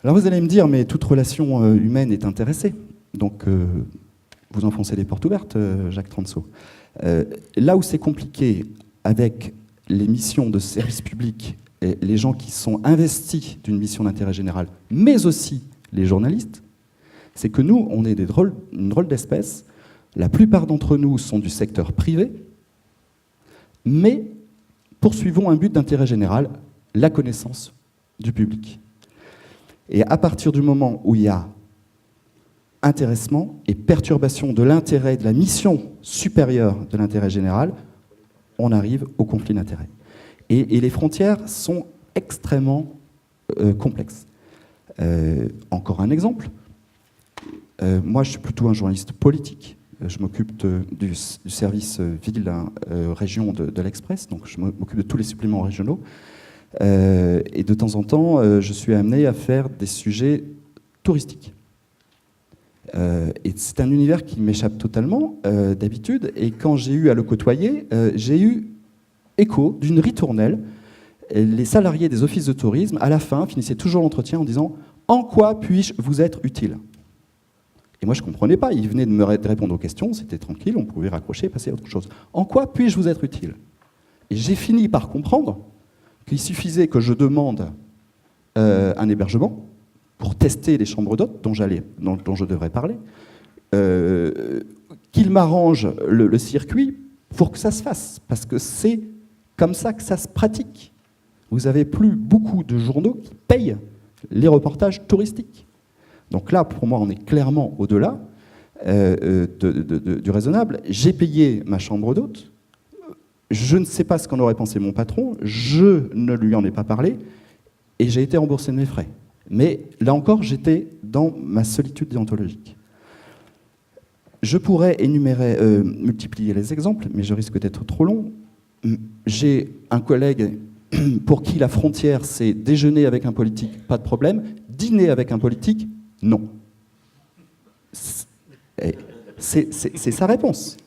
Alors vous allez me dire, mais toute relation humaine est intéressée, donc vous enfoncez les portes ouvertes, Jacques Transo. Là où c'est compliqué avec les missions de service public, et les gens qui sont investis d'une mission d'intérêt général, mais aussi les journalistes, c'est que nous, on est une drôle d'espèce. La plupart d'entre nous sont du secteur privé, mais poursuivons un but d'intérêt général, la connaissance du public. Et à partir du moment où il y a intéressement et perturbation de l'intérêt, de la mission supérieure de l'intérêt général, on arrive au conflit d'intérêts. Et les frontières sont extrêmement complexes. Encore un exemple. Moi, je suis plutôt un journaliste politique. Je m'occupe du service ville-région de l'Express, donc je m'occupe de tous les suppléments régionaux. Et de temps en temps, je suis amené à faire des sujets touristiques. Et c'est un univers qui m'échappe totalement d'habitude. Et quand j'ai eu à le côtoyer, j'ai eu écho d'une ritournelle. Les salariés des offices de tourisme, à la fin, finissaient toujours l'entretien en disant « En quoi puis-je vous être utile ?» Et moi, je ne comprenais pas. Ils venaient de me répondre aux questions, c'était tranquille, on pouvait raccrocher et passer à autre chose. « En quoi puis-je vous être utile ?» Et j'ai fini par comprendre qu'il suffisait que je demande un hébergement pour tester les chambres d'hôtes dont je devrais parler, qu'il m'arrange le circuit pour que ça se fasse, parce que c'est comme ça que ça se pratique. Vous n'avez plus beaucoup de journaux qui payent les reportages touristiques. Donc là, pour moi, on est clairement au-delà du raisonnable. J'ai payé ma chambre d'hôte, je ne sais pas ce qu'en aurait pensé mon patron, je ne lui en ai pas parlé, et j'ai été remboursé de mes frais. Mais là encore, j'étais dans ma solitude déontologique. Je pourrais multiplier les exemples, mais je risque d'être trop long. J'ai un collègue pour qui la frontière, c'est déjeuner avec un politique, pas de problème, dîner avec un politique, non. C'est sa réponse.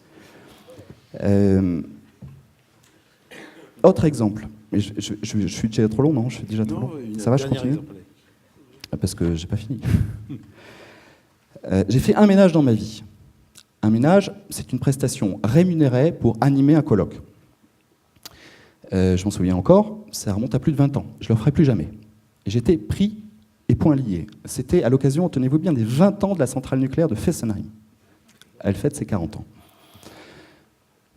Autre exemple. Je suis déjà trop long, non? Je suis déjà trop long. Ça va, je continue? Parce que j'ai pas fini. J'ai fait un ménage dans ma vie. Un ménage, c'est une prestation rémunérée pour animer un colloque. Je m'en souviens encore, ça remonte à plus de 20 ans. Je ne le ferai plus jamais. Et j'étais pris et point lié. C'était à l'occasion, tenez-vous bien, des 20 ans de la centrale nucléaire de Fessenheim. Elle fête ses 40 ans.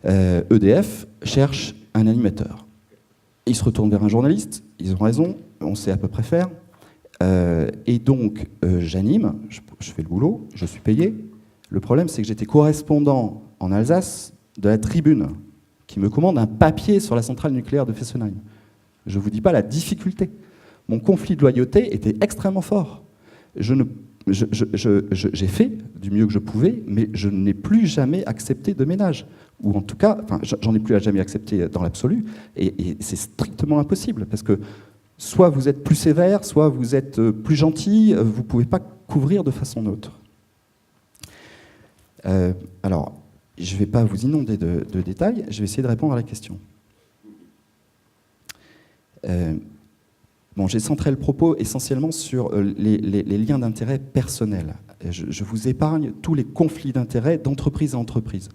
EDF cherche un animateur. Ils se retournent vers un journaliste, ils ont raison, on sait à peu près faire. Et donc, j'anime, je fais le boulot, je suis payé. Le problème, c'est que j'étais correspondant en Alsace de la Tribune, qui me commande un papier sur la centrale nucléaire de Fessenheim. Je ne vous dis pas la difficulté. Mon conflit de loyauté était extrêmement fort. J'ai fait du mieux que je pouvais, mais je n'ai plus jamais accepté de ménage. Ou en tout cas, j'en ai plus jamais accepté dans l'absolu, et c'est strictement impossible, parce que soit vous êtes plus sévère, soit vous êtes plus gentil, vous ne pouvez pas couvrir de façon neutre. Alors, je ne vais pas vous inonder de détails, je vais essayer de répondre à la question. J'ai centré le propos essentiellement sur les liens d'intérêt personnels. Je vous épargne tous les conflits d'intérêts d'entreprise à entreprise.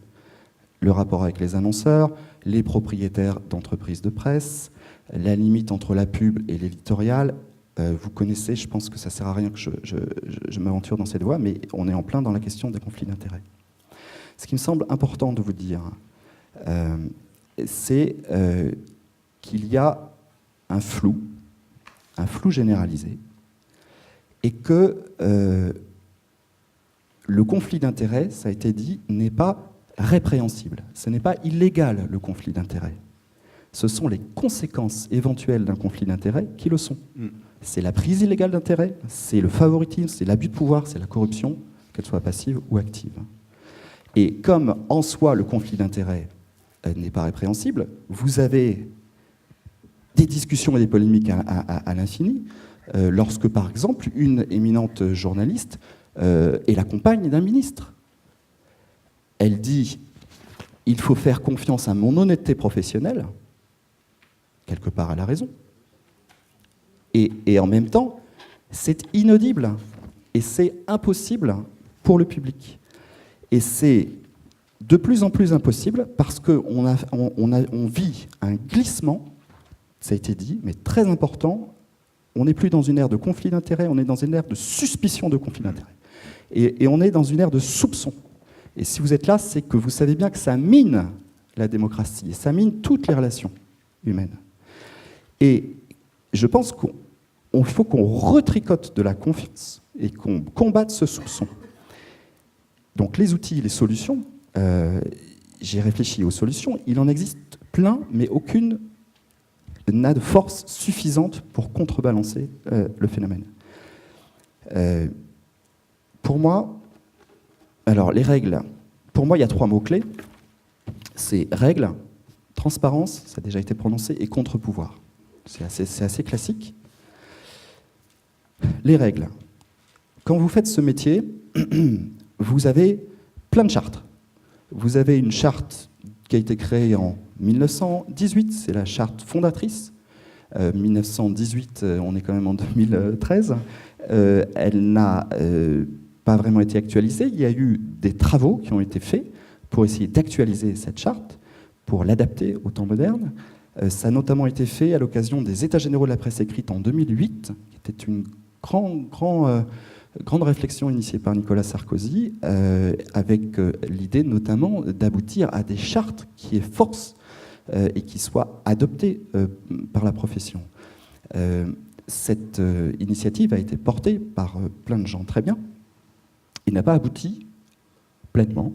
Le rapport avec les annonceurs, les propriétaires d'entreprises de presse, la limite entre la pub et l'éditorial. Vous connaissez, je pense que ça ne sert à rien que je m'aventure dans cette voie, mais on est en plein dans la question des conflits d'intérêts. Ce qui me semble important de vous dire, c'est qu'il y a un flou généralisé, et que le conflit d'intérêts, ça a été dit, n'est pas répréhensible. Ce n'est pas illégal, le conflit d'intérêts. Ce sont les conséquences éventuelles d'un conflit d'intérêts qui le sont. C'est la prise illégale d'intérêts, c'est le favoritisme, c'est l'abus de pouvoir, c'est la corruption, qu'elle soit passive ou active. Et comme en soi le conflit d'intérêts n'est pas répréhensible, vous avez des discussions et des polémiques à l'infini, lorsque par exemple une éminente journaliste est la compagne d'un ministre. Elle dit « il faut faire confiance à mon honnêteté professionnelle », quelque part elle a raison. Et en même temps, c'est inaudible et c'est impossible pour le public. Et c'est de plus en plus impossible parce qu'on vit un glissement, ça a été dit, mais très important. On n'est plus dans une ère de conflit d'intérêts, on est dans une ère de suspicion de conflit d'intérêts. Et on est dans une ère de soupçon. Et si vous êtes là, c'est que vous savez bien que ça mine la démocratie, et ça mine toutes les relations humaines. Et je pense qu'il faut qu'on retricote de la confiance et qu'on combatte ce soupçon. Donc les outils, les solutions, j'ai réfléchi aux solutions, il en existe plein, mais aucune n'a de force suffisante pour contrebalancer le phénomène. Pour moi, alors les règles, pour moi il y a 3 mots-clés, c'est règles, transparence, ça a déjà été prononcé, et contre-pouvoir. C'est assez classique. Les règles. Quand vous faites ce métier, vous avez plein de chartes. Vous avez une charte qui a été créée en 1918, c'est la charte fondatrice. 1918, on est quand même en 2013. Elle n'a pas vraiment été actualisée. Il y a eu des travaux qui ont été faits pour essayer d'actualiser cette charte, pour l'adapter au temps moderne. Ça a notamment été fait à l'occasion des États généraux de la presse écrite en 2008, qui était une grande réflexion initiée par Nicolas Sarkozy, avec l'idée notamment d'aboutir à des chartes qui aient force et qui soient adoptées par la profession. Cette initiative a été portée par plein de gens très bien. Il n'a pas abouti pleinement,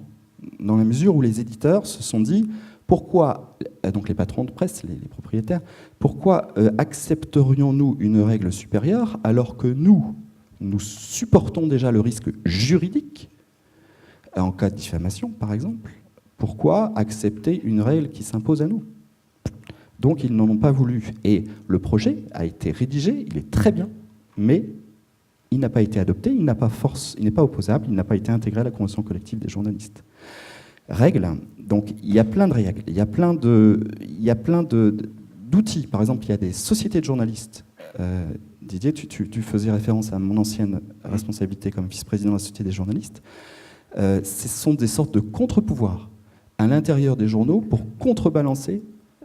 dans la mesure où les éditeurs se sont dit pourquoi, donc les patrons de presse, les propriétaires, pourquoi accepterions-nous une règle supérieure alors que nous supportons déjà le risque juridique en cas de diffamation, par exemple. Pourquoi accepter une règle qui s'impose à nous? Donc ils n'en ont pas voulu. Et le projet a été rédigé, il est très bien, mais il n'a pas été adopté, il n'a pas force, il n'est pas opposable, il n'a pas été intégré à la convention collective des journalistes. Règles, donc il y a plein de règles, il y a plein d'outils. Par exemple, il y a des sociétés de journalistes. Didier, tu faisais référence à mon ancienne responsabilité comme vice-président de la Société des journalistes. Ce sont des sortes de contre-pouvoirs à l'intérieur des journaux pour contrebalancer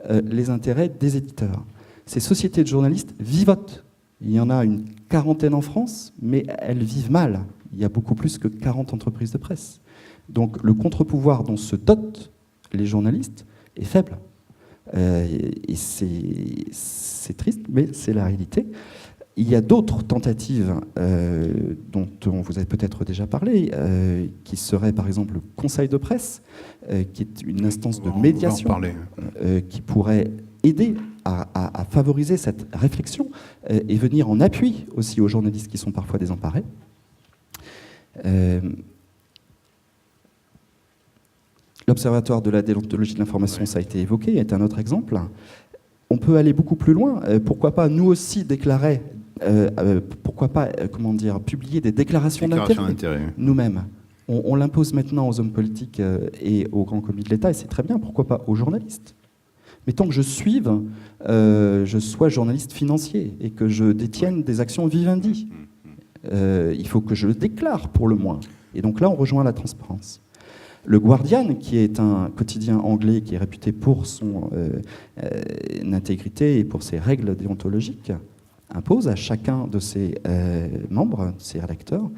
les intérêts des éditeurs. Ces sociétés de journalistes vivotent. Il y en a une quarantaine en France, mais elles vivent mal. Il y a beaucoup plus que 40 entreprises de presse. Donc le contre-pouvoir dont se dotent les journalistes est faible. Et c'est triste, mais c'est la réalité. Il y a d'autres tentatives dont on vous a peut-être déjà parlé, qui seraient par exemple le Conseil de presse, qui est une instance de médiation qui pourrait aider à favoriser cette réflexion et venir en appui aussi aux journalistes qui sont parfois désemparés. L'Observatoire de la déontologie de l'information, ça a été évoqué, est un autre exemple. On peut aller beaucoup plus loin. Pourquoi pas nous aussi déclarer, publier des déclarations d'intérêt nous-mêmes. On l'impose maintenant aux hommes politiques et aux grands commis de l'État, et c'est très bien. Pourquoi pas aux journalistes? Mais tant que je sois journaliste financier et que je détienne des actions Vivendi, il faut que je le déclare pour le moins. Et donc là, on rejoint la transparence. Le Guardian, qui est un quotidien anglais qui est réputé pour son intégrité et pour ses règles déontologiques, impose à chacun de ses membres, ses rédacteurs,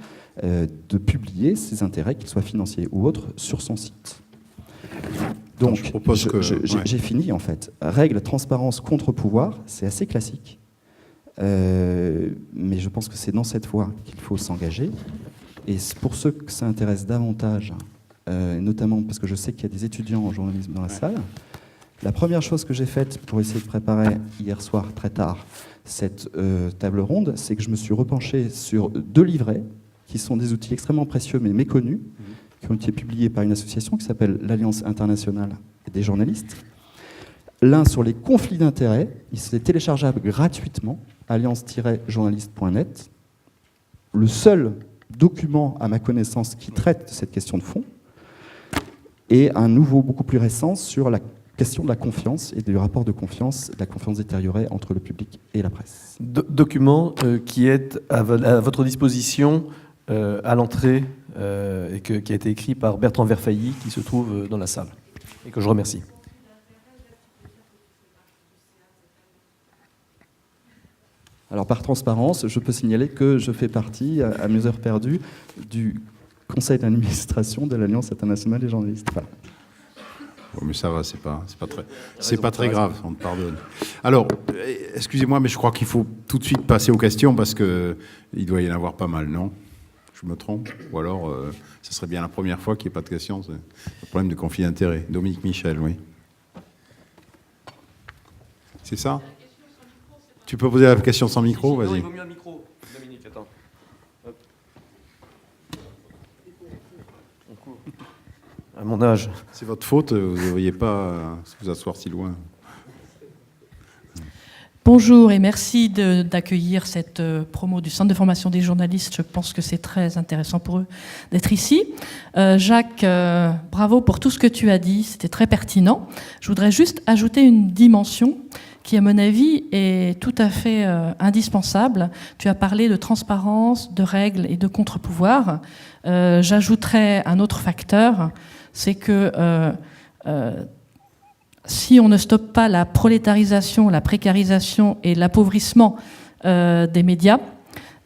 de publier ses intérêts, qu'ils soient financiers ou autres, sur son site. Donc, j'ai fini en fait. Règle, transparence, contre-pouvoir, c'est assez classique. Mais je pense que c'est dans cette voie qu'il faut s'engager. Et pour ceux que ça intéresse davantage, notamment parce que je sais qu'il y a des étudiants en journalisme dans la salle, la première chose que j'ai faite pour essayer de préparer hier soir très tard cette table ronde, c'est que je me suis repenché sur 2 livrets qui sont des outils extrêmement précieux mais méconnus, qui ont été publiés par une association qui s'appelle l'Alliance internationale des journalistes. L'un sur les conflits d'intérêts, il est téléchargeable gratuitement, alliance-journaliste.net. Le seul document, à ma connaissance, qui traite de cette question de fond, et un nouveau, beaucoup plus récent, sur la question de la confiance et du rapport de confiance détériorée entre le public et la presse. Document qui est à votre disposition à l'entrée et qui a été écrit par Bertrand Verfailly, qui se trouve dans la salle, et que je remercie. Alors, par transparence, je peux signaler que je fais partie, à mes heures perdues, du conseil d'administration de l'Alliance internationale des journalistes. Voilà. Oh, mais ça va, c'est pas très grave, on te pardonne. Alors, excusez-moi, mais je crois qu'il faut tout de suite passer aux questions parce qu'il doit y en avoir pas mal, non? Je me trompe? Ou alors, ce serait bien la première fois qu'il n'y ait pas de questions. C'est un problème de conflit d'intérêt. Dominique Michel, oui. C'est ça? Tu peux poser la question sans micro, vas-y. Il vaut mieux un micro. Dominique, attends. Hop. À mon âge. C'est votre faute, vous ne devriez pas vous asseoir si loin. Bonjour et merci d'accueillir cette promo du Centre de formation des journalistes. Je pense que c'est très intéressant pour eux d'être ici. Jacques, bravo pour tout ce que tu as dit, c'était très pertinent. Je voudrais juste ajouter une dimension qui, à mon avis, est tout à fait indispensable. Tu as parlé de transparence, de règles et de contre-pouvoir. J'ajouterais un autre facteur, c'est que si on ne stoppe pas la prolétarisation, la précarisation et l'appauvrissement des médias,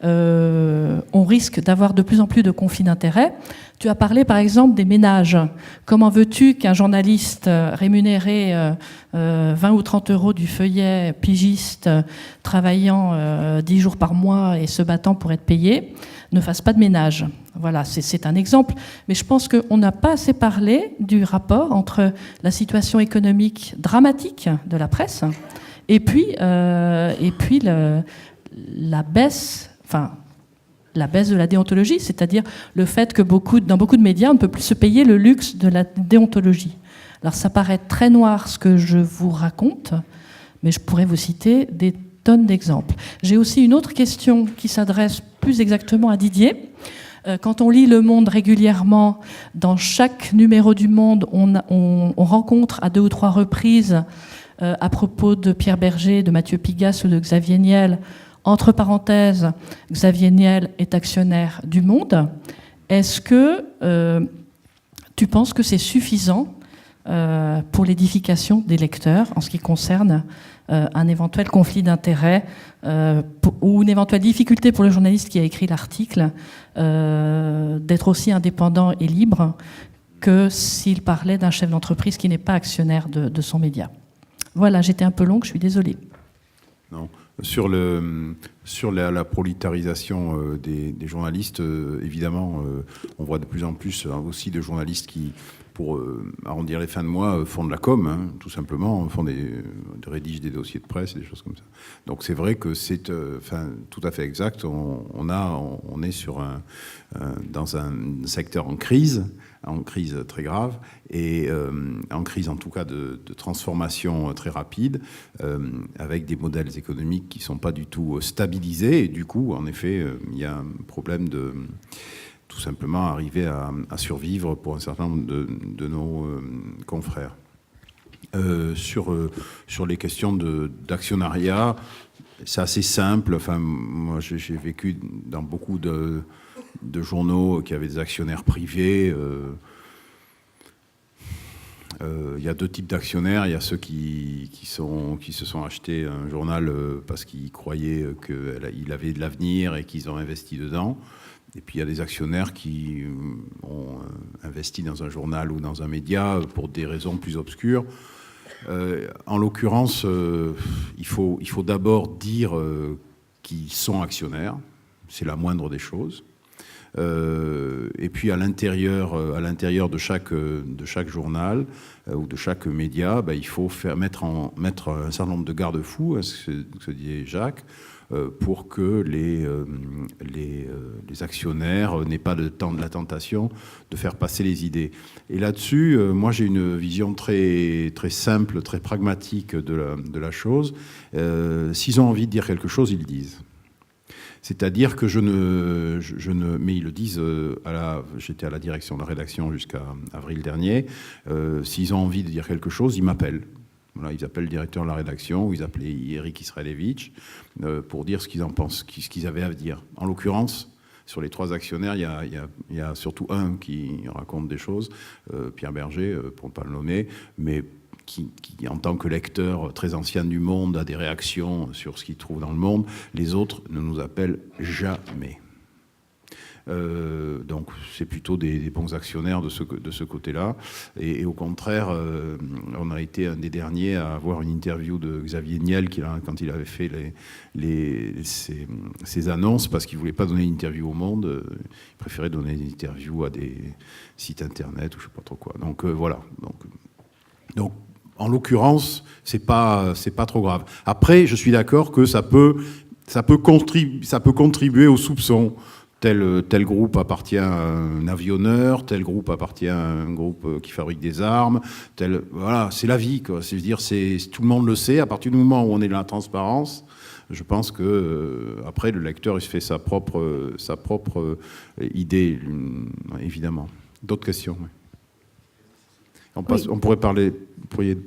on risque d'avoir de plus en plus de conflits d'intérêts. Tu as parlé par exemple des ménages. Comment veux-tu qu'un journaliste rémunéré 20 ou 30 euros du feuillet, pigiste, travaillant 10 jours par mois et se battant pour être payé, ne fasse pas de ménage? Voilà, c'est un exemple. Mais je pense qu'on n'a pas assez parlé du rapport entre la situation économique dramatique de la presse et puis la baisse de la déontologie, c'est-à-dire le fait que dans beaucoup de médias, on ne peut plus se payer le luxe de la déontologie. Alors ça paraît très noir ce que je vous raconte, mais je pourrais vous citer des tonnes d'exemples. J'ai aussi une autre question qui s'adresse plus exactement à Didier. Quand on lit Le Monde régulièrement, dans chaque numéro du Monde, on rencontre à 2 ou 3 reprises, à propos de Pierre Berger, de Mathieu Pigasse ou de Xavier Niel, entre parenthèses, Xavier Niel est actionnaire du Monde. Est-ce que tu penses que c'est suffisant pour l'édification des lecteurs en ce qui concerne un éventuel conflit d'intérêts ou une éventuelle difficulté pour le journaliste qui a écrit l'article d'être aussi indépendant et libre que s'il parlait d'un chef d'entreprise qui n'est pas actionnaire de son média? Voilà, j'étais un peu longue, je suis désolée. Non. Sur la prolétarisation des journalistes, évidemment, on voit de plus en plus aussi de journalistes qui, pour arrondir les fins de mois, font de la com, hein, tout simplement, rédigent des dossiers de presse et des choses comme ça. Donc c'est vrai que c'est tout à fait exact. On est dans un secteur en crise très grave, et en crise en tout cas de transformation très rapide, avec des modèles économiques qui ne sont pas du tout stabilisés, et du coup, en effet, il y a un problème de tout simplement arriver à survivre pour un certain nombre de nos confrères. Sur les questions d'actionnariat, c'est assez simple. Enfin, moi, j'ai vécu dans beaucoup de journaux qui avaient des actionnaires privés. Il y a deux types d'actionnaires. Il y a ceux qui se sont achetés un journal parce qu'ils croyaient qu'il avait de l'avenir et qu'ils ont investi dedans. Et puis il y a des actionnaires qui ont investi dans un journal ou dans un média pour des raisons plus obscures. En l'occurrence, il faut d'abord dire qu'ils sont actionnaires. C'est la moindre des choses. Et puis à l'intérieur de chaque journal ou de chaque média, il faut mettre un certain nombre de garde-fous, ce que disait Jacques, pour que les actionnaires n'aient pas la tentation de faire passer les idées. Et là-dessus, moi j'ai une vision très, très simple, très pragmatique de la chose. S'ils ont envie de dire quelque chose, ils le disent. C'est-à-dire que mais ils le disent, j'étais à la direction de la rédaction jusqu'à avril dernier, s'ils ont envie de dire quelque chose, ils m'appellent. Voilà, ils appellent le directeur de la rédaction, ou ils appelaient Eric Israelevich, pour dire ce qu'ils en pensent, ce qu'ils avaient à dire. En l'occurrence, sur les trois actionnaires, il y a surtout un qui raconte des choses, Pierre Berger, pour ne pas le nommer, mais qui, en tant que lecteur très ancien du Monde, a des réactions sur ce qu'il trouve dans le monde. Les autres ne nous appellent jamais. Donc c'est plutôt des bons actionnaires de ce côté-là. Et au contraire, on a été un des derniers à avoir une interview de Xavier Niel quand il avait fait ses annonces, parce qu'il ne voulait pas donner une interview au Monde. Il préférait donner une interview à des sites internet ou je ne sais pas trop quoi. Donc voilà. Donc en l'occurrence, c'est pas trop grave. Après, je suis d'accord que ça peut contribuer au soupçon. Tel groupe appartient à un avionneur, tel groupe appartient à un groupe qui fabrique des armes. Voilà, c'est la vie, quoi. C'est-à-dire, tout le monde le sait. À partir du moment où on est dans la transparence, je pense que après le lecteur il se fait sa propre idée, évidemment. D'autres questions? Oui. On pourrait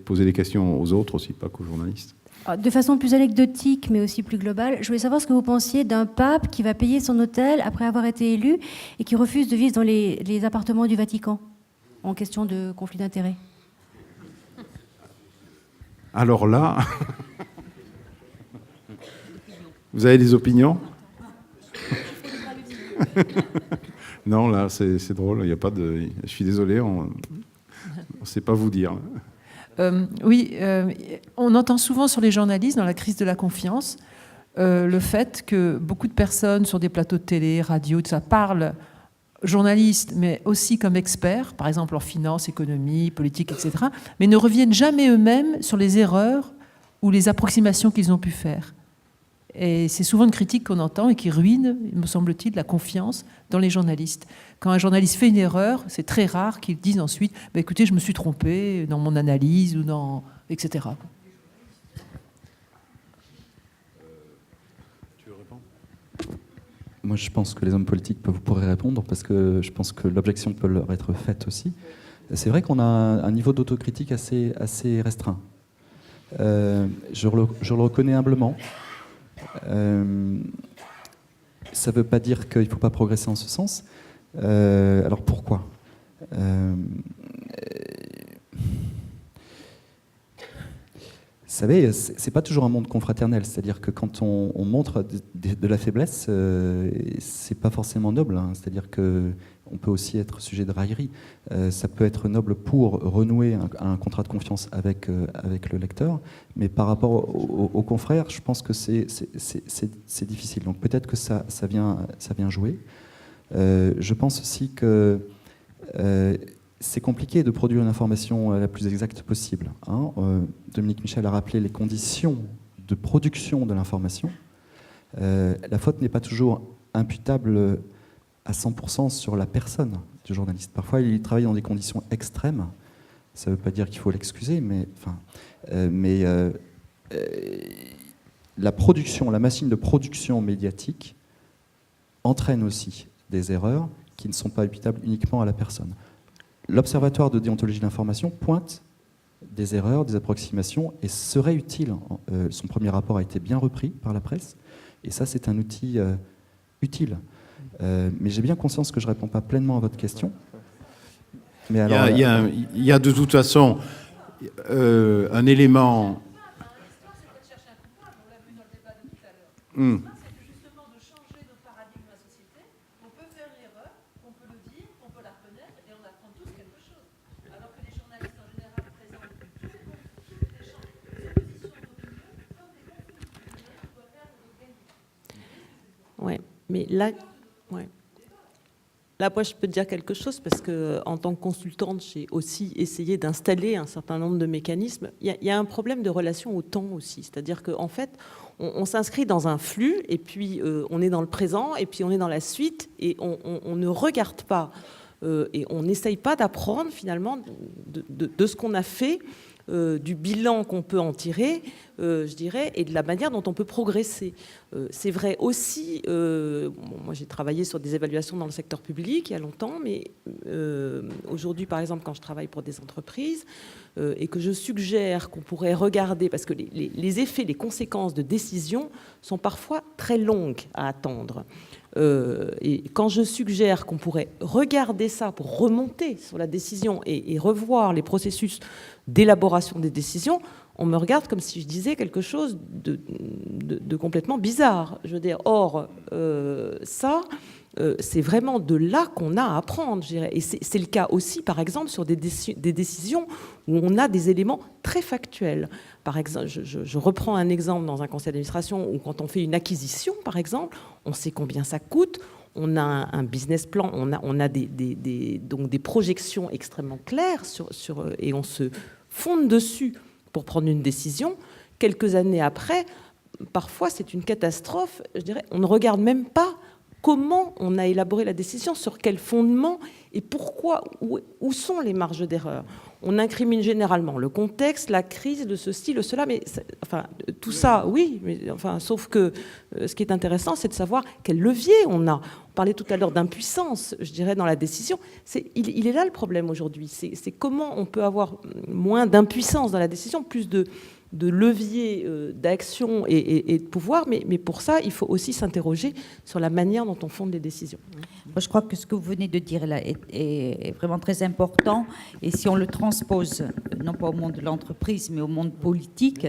poser des questions aux autres aussi, pas qu'aux journalistes. De façon plus anecdotique, mais aussi plus globale, je voulais savoir ce que vous pensiez d'un pape qui va payer son hôtel après avoir été élu et qui refuse de vivre dans les appartements du Vatican, en question de conflit d'intérêts. Alors là, vous avez des opinions? Non, là, c'est drôle, il n'y a pas de... Je suis désolé, on ne sait pas vous dire. Oui, on entend souvent sur les journalistes, dans la crise de la confiance, le fait que beaucoup de personnes sur des plateaux de télé, radio, tout ça, parlent journalistes, mais aussi comme experts, par exemple en finance, économie, politique, etc., mais ne reviennent jamais eux-mêmes sur les erreurs ou les approximations qu'ils ont pu faire. Et c'est souvent une critique qu'on entend et qui ruine, me semble-t-il, la confiance dans les journalistes. Quand un journaliste fait une erreur, c'est très rare qu'il dise ensuite « écoutez, je me suis trompé dans mon analyse » ou dans... etc. Tu veux répondre ? Moi, je pense que les hommes politiques pourraient répondre, parce que je pense que l'objection peut leur être faite aussi. C'est vrai qu'on a un niveau d'autocritique assez restreint. Je le reconnais humblement. Ça ne veut pas dire qu'il ne faut pas progresser en ce sens. Alors pourquoi ? savez, c'est pas toujours un monde confraternel. C'est-à-dire que quand on montre de la faiblesse, c'est pas forcément noble. Hein. C'est-à-dire que on peut aussi être sujet de raillerie. Ça peut être noble pour renouer un contrat de confiance avec le lecteur, mais par rapport aux confrères, je pense que c'est difficile. Donc peut-être que ça vient jouer. Je pense aussi que c'est compliqué de produire une information la plus exacte possible. Hein. Dominique Michel a rappelé les conditions de production de l'information. La faute n'est pas toujours imputable à 100% sur la personne du journaliste. Parfois, il travaille dans des conditions extrêmes. Ça ne veut pas dire qu'il faut l'excuser, mais la production, la machine de production médiatique entraîne aussi des erreurs qui ne sont pas imputables uniquement à la personne. L'Observatoire de déontologie de l'information pointe des erreurs, des approximations, et serait utile. Son premier rapport a été bien repris par la presse, et ça, c'est un outil utile. Mais j'ai bien conscience que je ne réponds pas pleinement à votre question. Mais alors, il y a de toute façon un élément... Ouais, mais là, ouais. Là, moi, je peux te dire quelque chose parce que, en tant que consultante, j'ai aussi essayé d'installer un certain nombre de mécanismes. Il y a un problème de relation au temps aussi, c'est-à-dire qu'en fait, on s'inscrit dans un flux et puis on est dans le présent et puis on est dans la suite et on ne regarde pas et on n'essaye pas d'apprendre finalement de ce qu'on a fait. Du bilan qu'on peut en tirer, je dirais, et de la manière dont on peut progresser. C'est vrai aussi, moi j'ai travaillé sur des évaluations dans le secteur public il y a longtemps, mais aujourd'hui, par exemple, quand je travaille pour des entreprises et que je suggère qu'on pourrait regarder, parce que les effets, les conséquences de décisions sont parfois très longues à attendre. Et quand je suggère qu'on pourrait regarder ça pour remonter sur la décision et revoir les processus d'élaboration des décisions, on me regarde comme si je disais quelque chose de complètement bizarre. Je veux dire, or, c'est vraiment de là qu'on a à apprendre, je dirais. Et c'est le cas aussi, par exemple, sur des décisions où on a des éléments très factuels. Par exemple, je reprends un exemple dans un conseil d'administration où quand on fait une acquisition, par exemple, on sait combien ça coûte, on a un business plan, on a donc des projections extrêmement claires et on se fonde dessus pour prendre une décision. Quelques années après, parfois c'est une catastrophe, je dirais, on ne regarde même pas comment on a élaboré la décision, sur quel fondement et pourquoi, où sont les marges d'erreur. On incrimine généralement le contexte, la crise, de ceci, de cela, mais enfin, tout ça, oui, mais enfin, sauf que ce qui est intéressant, c'est de savoir quel levier on a. On parlait tout à l'heure d'impuissance, je dirais, dans la décision. Il est là le problème aujourd'hui. C'est comment on peut avoir moins d'impuissance dans la décision, plus de levier d'action et de pouvoir, mais pour ça, il faut aussi s'interroger sur la manière dont on fonde les décisions. Moi, je crois que ce que vous venez de dire là est vraiment très important, et si on le transpose, non pas au monde de l'entreprise, mais au monde politique,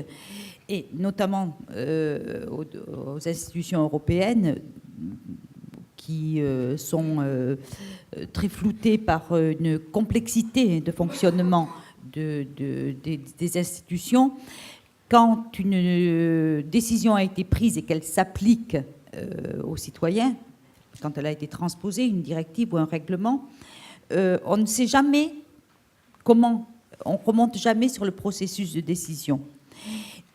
et notamment aux institutions européennes, qui sont très floutées par une complexité de fonctionnement des institutions. Quand une décision a été prise et qu'elle s'applique aux citoyens, quand elle a été transposée, une directive ou un règlement, on ne sait jamais comment, on ne remonte jamais sur le processus de décision.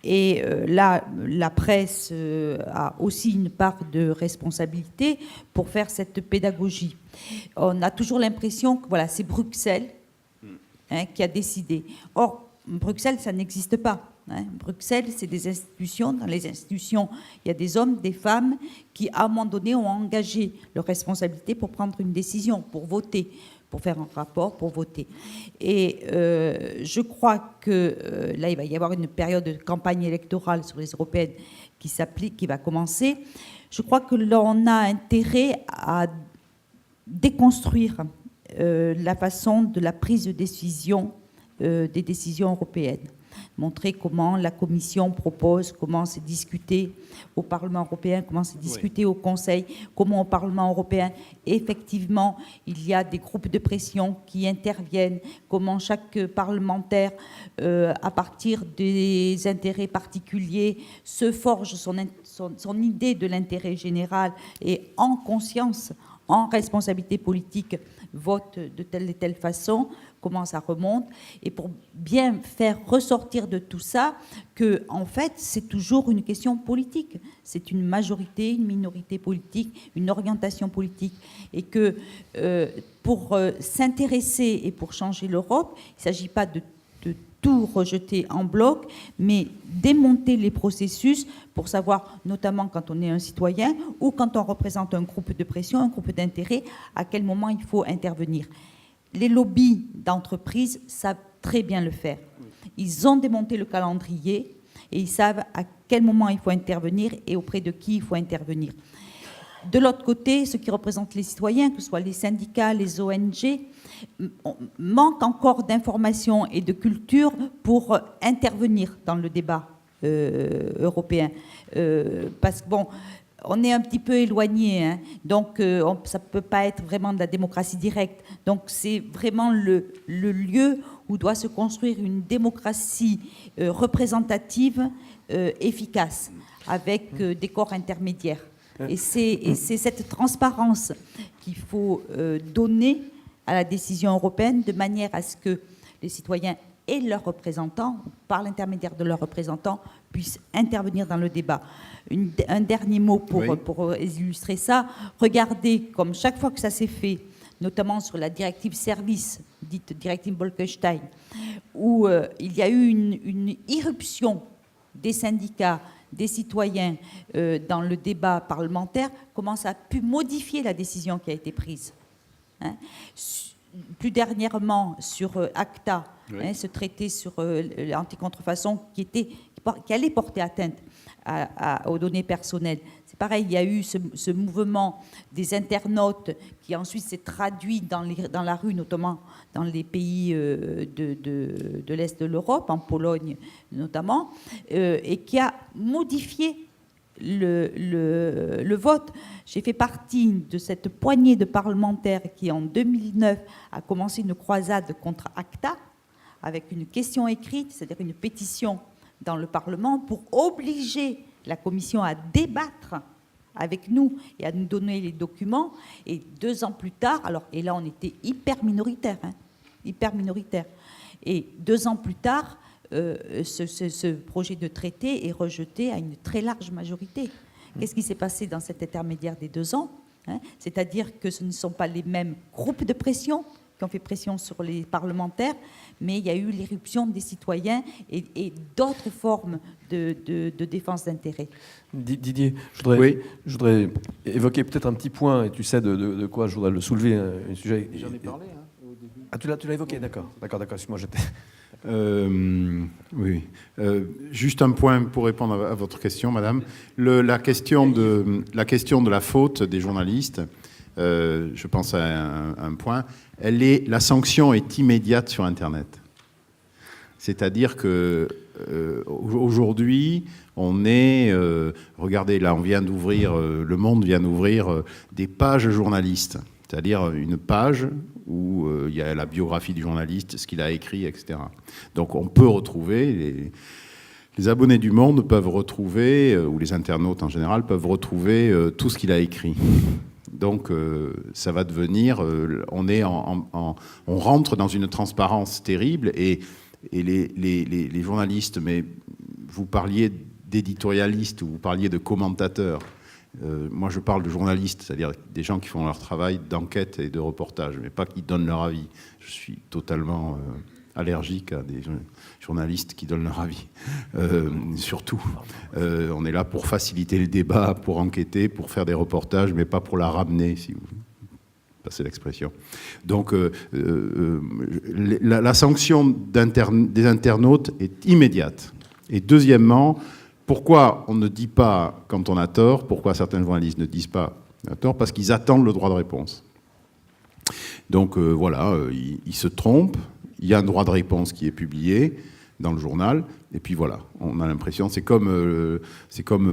Et là, la presse a aussi une part de responsabilité pour faire cette pédagogie. On a toujours l'impression que voilà, c'est Bruxelles qui a décidé. Or, Bruxelles, ça n'existe pas. Bruxelles, c'est des institutions. Dans les institutions, il y a des hommes, des femmes qui, à un moment donné, ont engagé leur responsabilité pour prendre une décision, pour voter, pour faire un rapport, pour voter. Et je crois que là, il va y avoir une période de campagne électorale sur les européennes qui s'applique, qui va commencer. Je crois que l'on a intérêt à déconstruire la façon de la prise de décision des décisions européennes. montrer comment la Commission propose, comment c'est discuté au Parlement européen, comment c'est discuté au Conseil, comment au Parlement européen, effectivement, il y a des groupes de pression qui interviennent, comment chaque parlementaire, à partir des intérêts particuliers, se forge son idée de l'intérêt général et en conscience, en responsabilité politique, vote de telle et telle façon, comment ça remonte, et pour bien faire ressortir de tout ça que, en fait, c'est toujours une question politique. C'est une majorité, une minorité politique, une orientation politique, et que pour s'intéresser et pour changer l'Europe, il ne s'agit pas de tout rejeter en bloc, mais démonter les processus pour savoir, notamment quand on est un citoyen ou quand on représente un groupe de pression, un groupe d'intérêt, à quel moment il faut intervenir. Les lobbies d'entreprises savent très bien le faire. Ils ont démonté le calendrier et ils savent à quel moment il faut intervenir et auprès de qui il faut intervenir. De l'autre côté, ceux qui représentent les citoyens, que ce soit les syndicats, les ONG, manquent encore d'informations et de culture pour intervenir dans le débat européen. Parce que, bon, on est un petit peu éloigné, hein, donc ça ne peut pas être vraiment de la démocratie directe. Donc c'est vraiment le lieu où doit se construire une démocratie représentative efficace, avec des corps intermédiaires. Et c'est cette transparence qu'il faut donner à la décision européenne, de manière à ce que les citoyens et leurs représentants, par l'intermédiaire de leurs représentants, puissent intervenir dans le débat. Un dernier mot pour illustrer ça. Regardez comme chaque fois que ça s'est fait, notamment sur la directive service, dite directive Bolkestein, où il y a eu une irruption des syndicats, des citoyens dans le débat parlementaire, comment ça a pu modifier la décision qui a été prise. Hein. Plus dernièrement, sur ACTA, hein, ce traité sur l'anti-contrefaçon qui allait porter atteinte aux données personnelles. C'est pareil, il y a eu ce mouvement des internautes qui ensuite s'est traduit dans la rue, notamment dans les pays de l'Est de l'Europe, en Pologne notamment, et qui a modifié le vote. J'ai fait partie de cette poignée de parlementaires qui, en 2009, a commencé une croisade contre ACTA, avec une question écrite, c'est-à-dire une pétition dans le Parlement, pour obliger la Commission à débattre avec nous et à nous donner les documents. Et 2 ans plus tard, et là on était hyper minoritaire, et 2 ans plus tard, ce projet de traité est rejeté à une très large majorité. Qu'est-ce qui s'est passé dans cet intermédiaire des 2 ans, hein? C'est-à-dire que ce ne sont pas les mêmes groupes de pression qui ont fait pression sur les parlementaires, mais il y a eu l'irruption des citoyens et d'autres formes de défense d'intérêts. Didier, je voudrais évoquer peut-être un petit point, et tu sais de quoi je voudrais le soulever, un sujet. J'en ai parlé au début. Ah, tu l'as évoqué, d'accord, excuse-moi, j'étais... Oui. Juste un point pour répondre à votre question, madame. La question de la faute des journalistes, je pense à un point. La sanction est immédiate sur Internet. C'est-à-dire que aujourd'hui, on est... regardez, là, Le Monde vient d'ouvrir des pages journalistes. C'est-à-dire une page où il y a la biographie du journaliste, ce qu'il a écrit, etc. Donc on peut retrouver, les abonnés du Monde peuvent retrouver, ou les internautes en général, peuvent retrouver tout ce qu'il a écrit. Donc ça va devenir, on rentre dans une transparence terrible, et les journalistes, mais vous parliez d'éditorialistes ou vous parliez de commentateurs. Moi, je parle de journalistes, c'est-à-dire des gens qui font leur travail d'enquête et de reportage, mais pas qui donnent leur avis. Je suis totalement allergique à des journalistes qui donnent leur avis. Surtout, on est là pour faciliter le débat, pour enquêter, pour faire des reportages, mais pas pour la ramener, si vous passez l'expression. Donc, la sanction des internautes est immédiate. Et deuxièmement, pourquoi on ne dit pas quand on a tort? Pourquoi certains journalistes ne disent pas à tort? Parce qu'ils attendent le droit de réponse. Donc voilà, ils se trompent. Il y a un droit de réponse qui est publié. dans le journal, et puis voilà, on a l'impression, c'est comme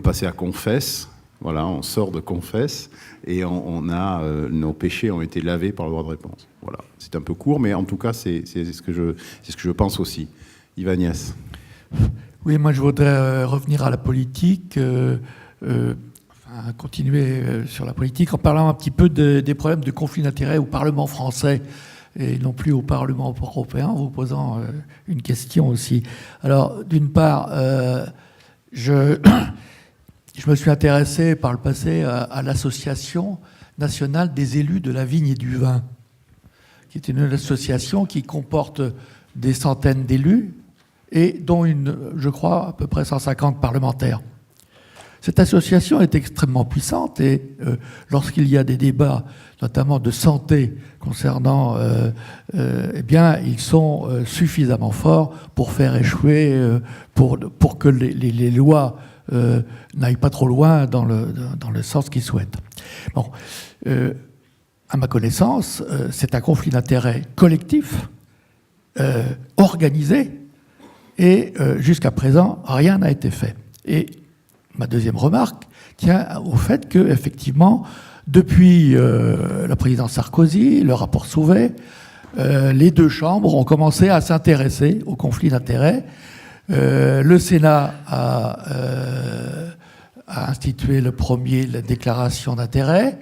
passer à Confesse, voilà, on sort de Confesse, et nos péchés ont été lavés par le droit de réponse. Voilà, c'est un peu court, mais en tout cas, c'est ce que je pense aussi. Yves Agnès. Oui, moi je voudrais revenir à la politique, continuer sur la politique en parlant un petit peu des problèmes de conflit d'intérêts au Parlement français et non plus au Parlement européen, en vous posant une question aussi. Alors, d'une part, je me suis intéressé par le passé à l'Association nationale des élus de la vigne et du vin, qui est une association qui comporte des centaines d'élus et dont je crois, à peu près 150 parlementaires. Cette association est extrêmement puissante et lorsqu'il y a des débats, notamment de santé concernant, eh bien, ils sont suffisamment forts pour faire échouer, pour que les lois n'aillent pas trop loin dans le sens qu'ils souhaitent. Bon, à ma connaissance, c'est un conflit d'intérêts collectif, organisé, et jusqu'à présent, rien n'a été fait. Et ma deuxième remarque tient au fait que, effectivement, depuis la présidence Sarkozy, le rapport Sauvé, les deux chambres ont commencé à s'intéresser au conflit d'intérêts. Le Sénat a institué le premier la déclaration d'intérêts,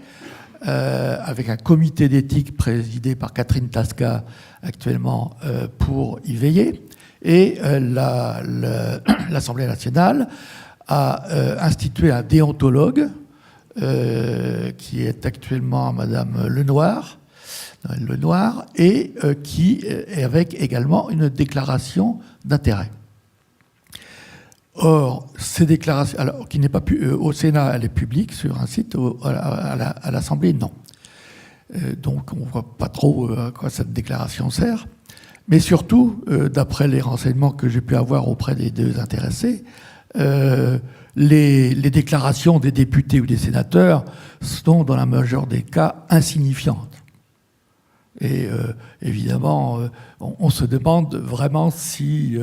avec un comité d'éthique présidé par Catherine Tasca actuellement pour y veiller. Et l'Assemblée nationale a institué un déontologue qui est actuellement Madame Lenoir, et qui est avec également une déclaration d'intérêt. Or, ces déclarations, alors, qui n'est pas au Sénat, elle est publique sur un site, à l'Assemblée, non. Donc, on ne voit pas trop à quoi cette déclaration sert. Mais surtout, d'après les renseignements que j'ai pu avoir auprès des deux intéressés, les déclarations des députés ou des sénateurs sont, dans la majeure des cas, insignifiantes. Et évidemment, on se demande vraiment si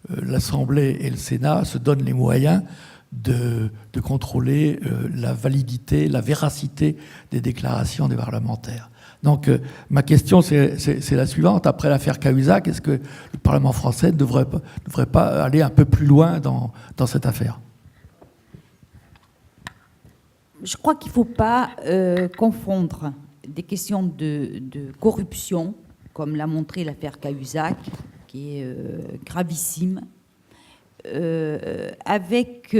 l'Assemblée et le Sénat se donnent les moyens de contrôler la validité, la véracité des déclarations des parlementaires. Donc, ma question, c'est la suivante. Après l'affaire Cahuzac, est-ce que le Parlement français ne devrait pas aller un peu plus loin dans cette affaire ? Je crois qu'il ne faut pas confondre des questions de corruption, comme l'a montré l'affaire Cahuzac, qui est gravissime, avec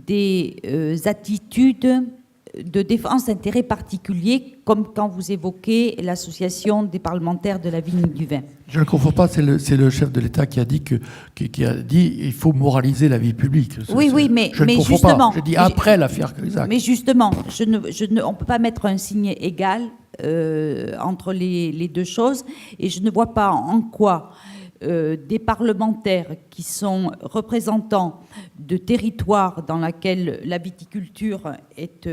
des attitudes de défense d'intérêts particuliers, comme quand vous évoquez l'association des parlementaires de la vigne et du vin. Je ne confonds pas, c'est le chef de l'État qui a dit qu'il faut moraliser la vie publique. Oui, mais Pas. justement... Je dis après l'affaire Cahuzac. Mais justement, on ne peut pas mettre un signe égal entre les deux choses, et je ne vois pas en quoi des parlementaires qui sont représentants de territoires dans lesquels la viticulture est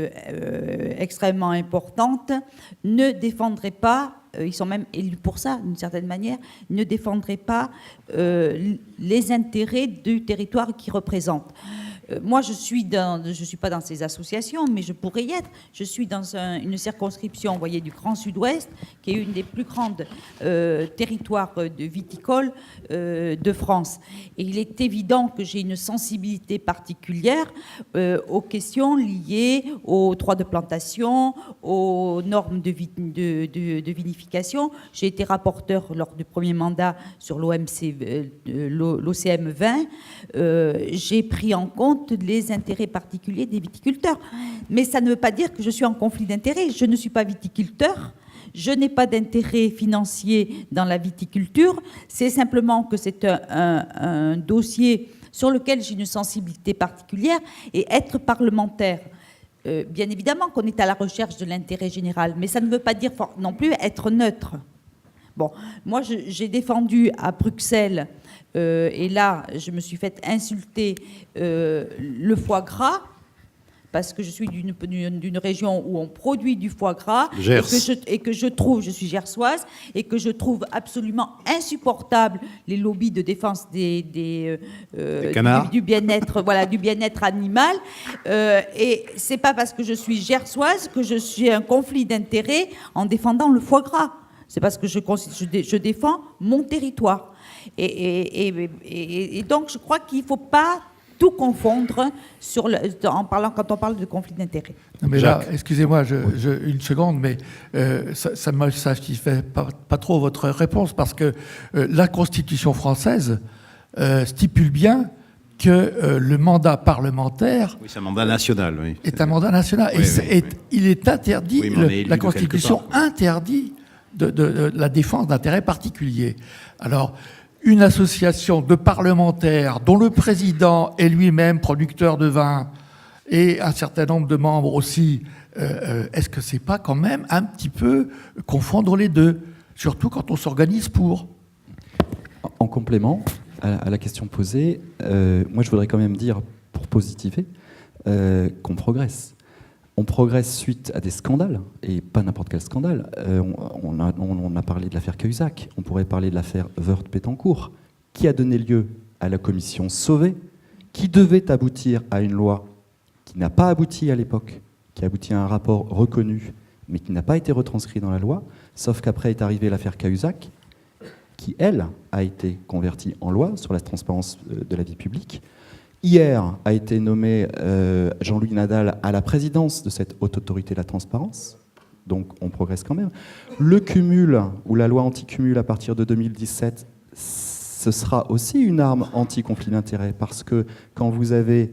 extrêmement importante ne défendraient pas, ils sont même élus pour ça d'une certaine manière, ne défendraient pas les intérêts du territoire qu'ils représentent. Moi, je suis pas dans ces associations, mais je pourrais y être. Je suis dans une circonscription, vous voyez, du Grand Sud-Ouest, qui est une des plus grandes territoires de viticole de France. Et il est évident que j'ai une sensibilité particulière aux questions liées aux droits de plantation, aux normes de vinification. J'ai été rapporteur lors du premier mandat sur l'OCM 20. J'ai pris en compte les intérêts particuliers des viticulteurs. Mais ça ne veut pas dire que je suis en conflit d'intérêts. Je ne suis pas viticulteur. Je n'ai pas d'intérêt financier dans la viticulture. C'est simplement que c'est un dossier sur lequel j'ai une sensibilité particulière. Et être parlementaire, bien évidemment qu'on est à la recherche de l'intérêt général, mais ça ne veut pas dire non plus être neutre. Bon, moi, j'ai défendu à Bruxelles, et là, je me suis fait insulter le foie gras, parce que je suis d'une région où on produit du foie gras, Gers. et que je trouve, je suis gersoise, et que je trouve absolument insupportable les lobbies de défense des canards. du bien-être, voilà, du bien-être animal. Et c'est pas parce que je suis gersoise que je suis un conflit d'intérêts en défendant le foie gras. C'est parce que je défends mon territoire. Et donc, je crois qu'il ne faut pas tout confondre quand on parle de conflit d'intérêts. Non, mais Jacques. là, excusez-moi, une seconde, mais ça ne me satisfait pas trop votre réponse, parce que la Constitution française stipule bien que le mandat parlementaire Oui, c'est un mandat national. Oui. est un mandat national. Oui, Et oui. il est interdit, Oui, mais on est élu la de quelque Constitution part. interdit de la défense d'intérêts particuliers. Alors, une association de parlementaires dont le président est lui-même producteur de vin et un certain nombre de membres aussi, est-ce que c'est pas quand même un petit peu confondre les deux, surtout quand on s'organise pour? En complément à la question posée, moi je voudrais quand même dire, pour positiver, qu'on progresse. On progresse suite à des scandales, et pas n'importe quel scandale. On a parlé de l'affaire Cahuzac, on pourrait parler de l'affaire Woerth-Pétancourt, qui a donné lieu à la commission Sauvé, qui devait aboutir à une loi qui n'a pas abouti à l'époque, qui a abouti à un rapport reconnu, mais qui n'a pas été retranscrit dans la loi, sauf qu'après est arrivée l'affaire Cahuzac, qui, elle, a été convertie en loi sur la transparence de la vie publique. Hier a été nommé Jean-Louis Nadal à la présidence de cette haute autorité de la transparence. Donc on progresse quand même. Le cumul, ou la loi anti-cumul à partir de 2017, ce sera aussi une arme anti-conflit d'intérêts, parce que quand vous avez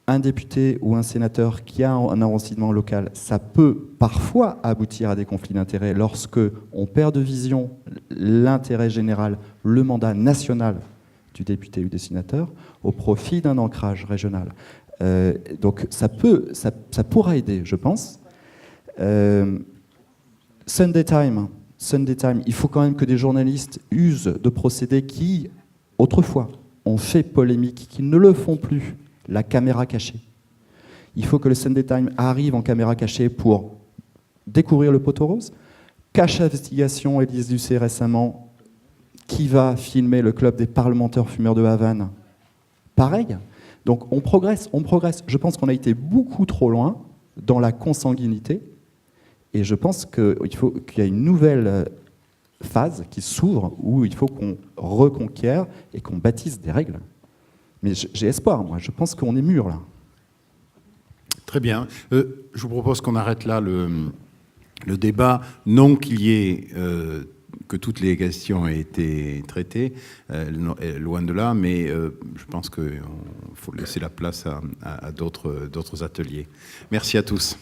un député ou un sénateur qui a un enracinement local, ça peut parfois aboutir à des conflits d'intérêts lorsque on perd de vision l'intérêt général, le mandat national du député ou des sénateurs, au profit d'un ancrage régional. Donc ça pourra aider, je pense. Sunday Time, il faut quand même que des journalistes usent de procédés qui, autrefois, ont fait polémique, qui ne le font plus, la caméra cachée. Il faut que le Sunday Time arrive en caméra cachée pour découvrir le poteau rose. Cache Investigation, Élise Lucet récemment, qui va filmer le club des parlementaires fumeurs de Havane. Pareil. Donc on progresse. Je pense qu'on a été beaucoup trop loin dans la consanguinité, et je pense qu'il y a une nouvelle phase qui s'ouvre où il faut qu'on reconquiert et qu'on bâtisse des règles. Mais j'ai espoir, moi. Je pense qu'on est mûr, là. Très bien. Je vous propose qu'on arrête là le débat. Non qu'il y ait... que toutes les questions aient été traitées, loin de là, mais je pense qu'il faut laisser la place à d'autres ateliers. Merci à tous.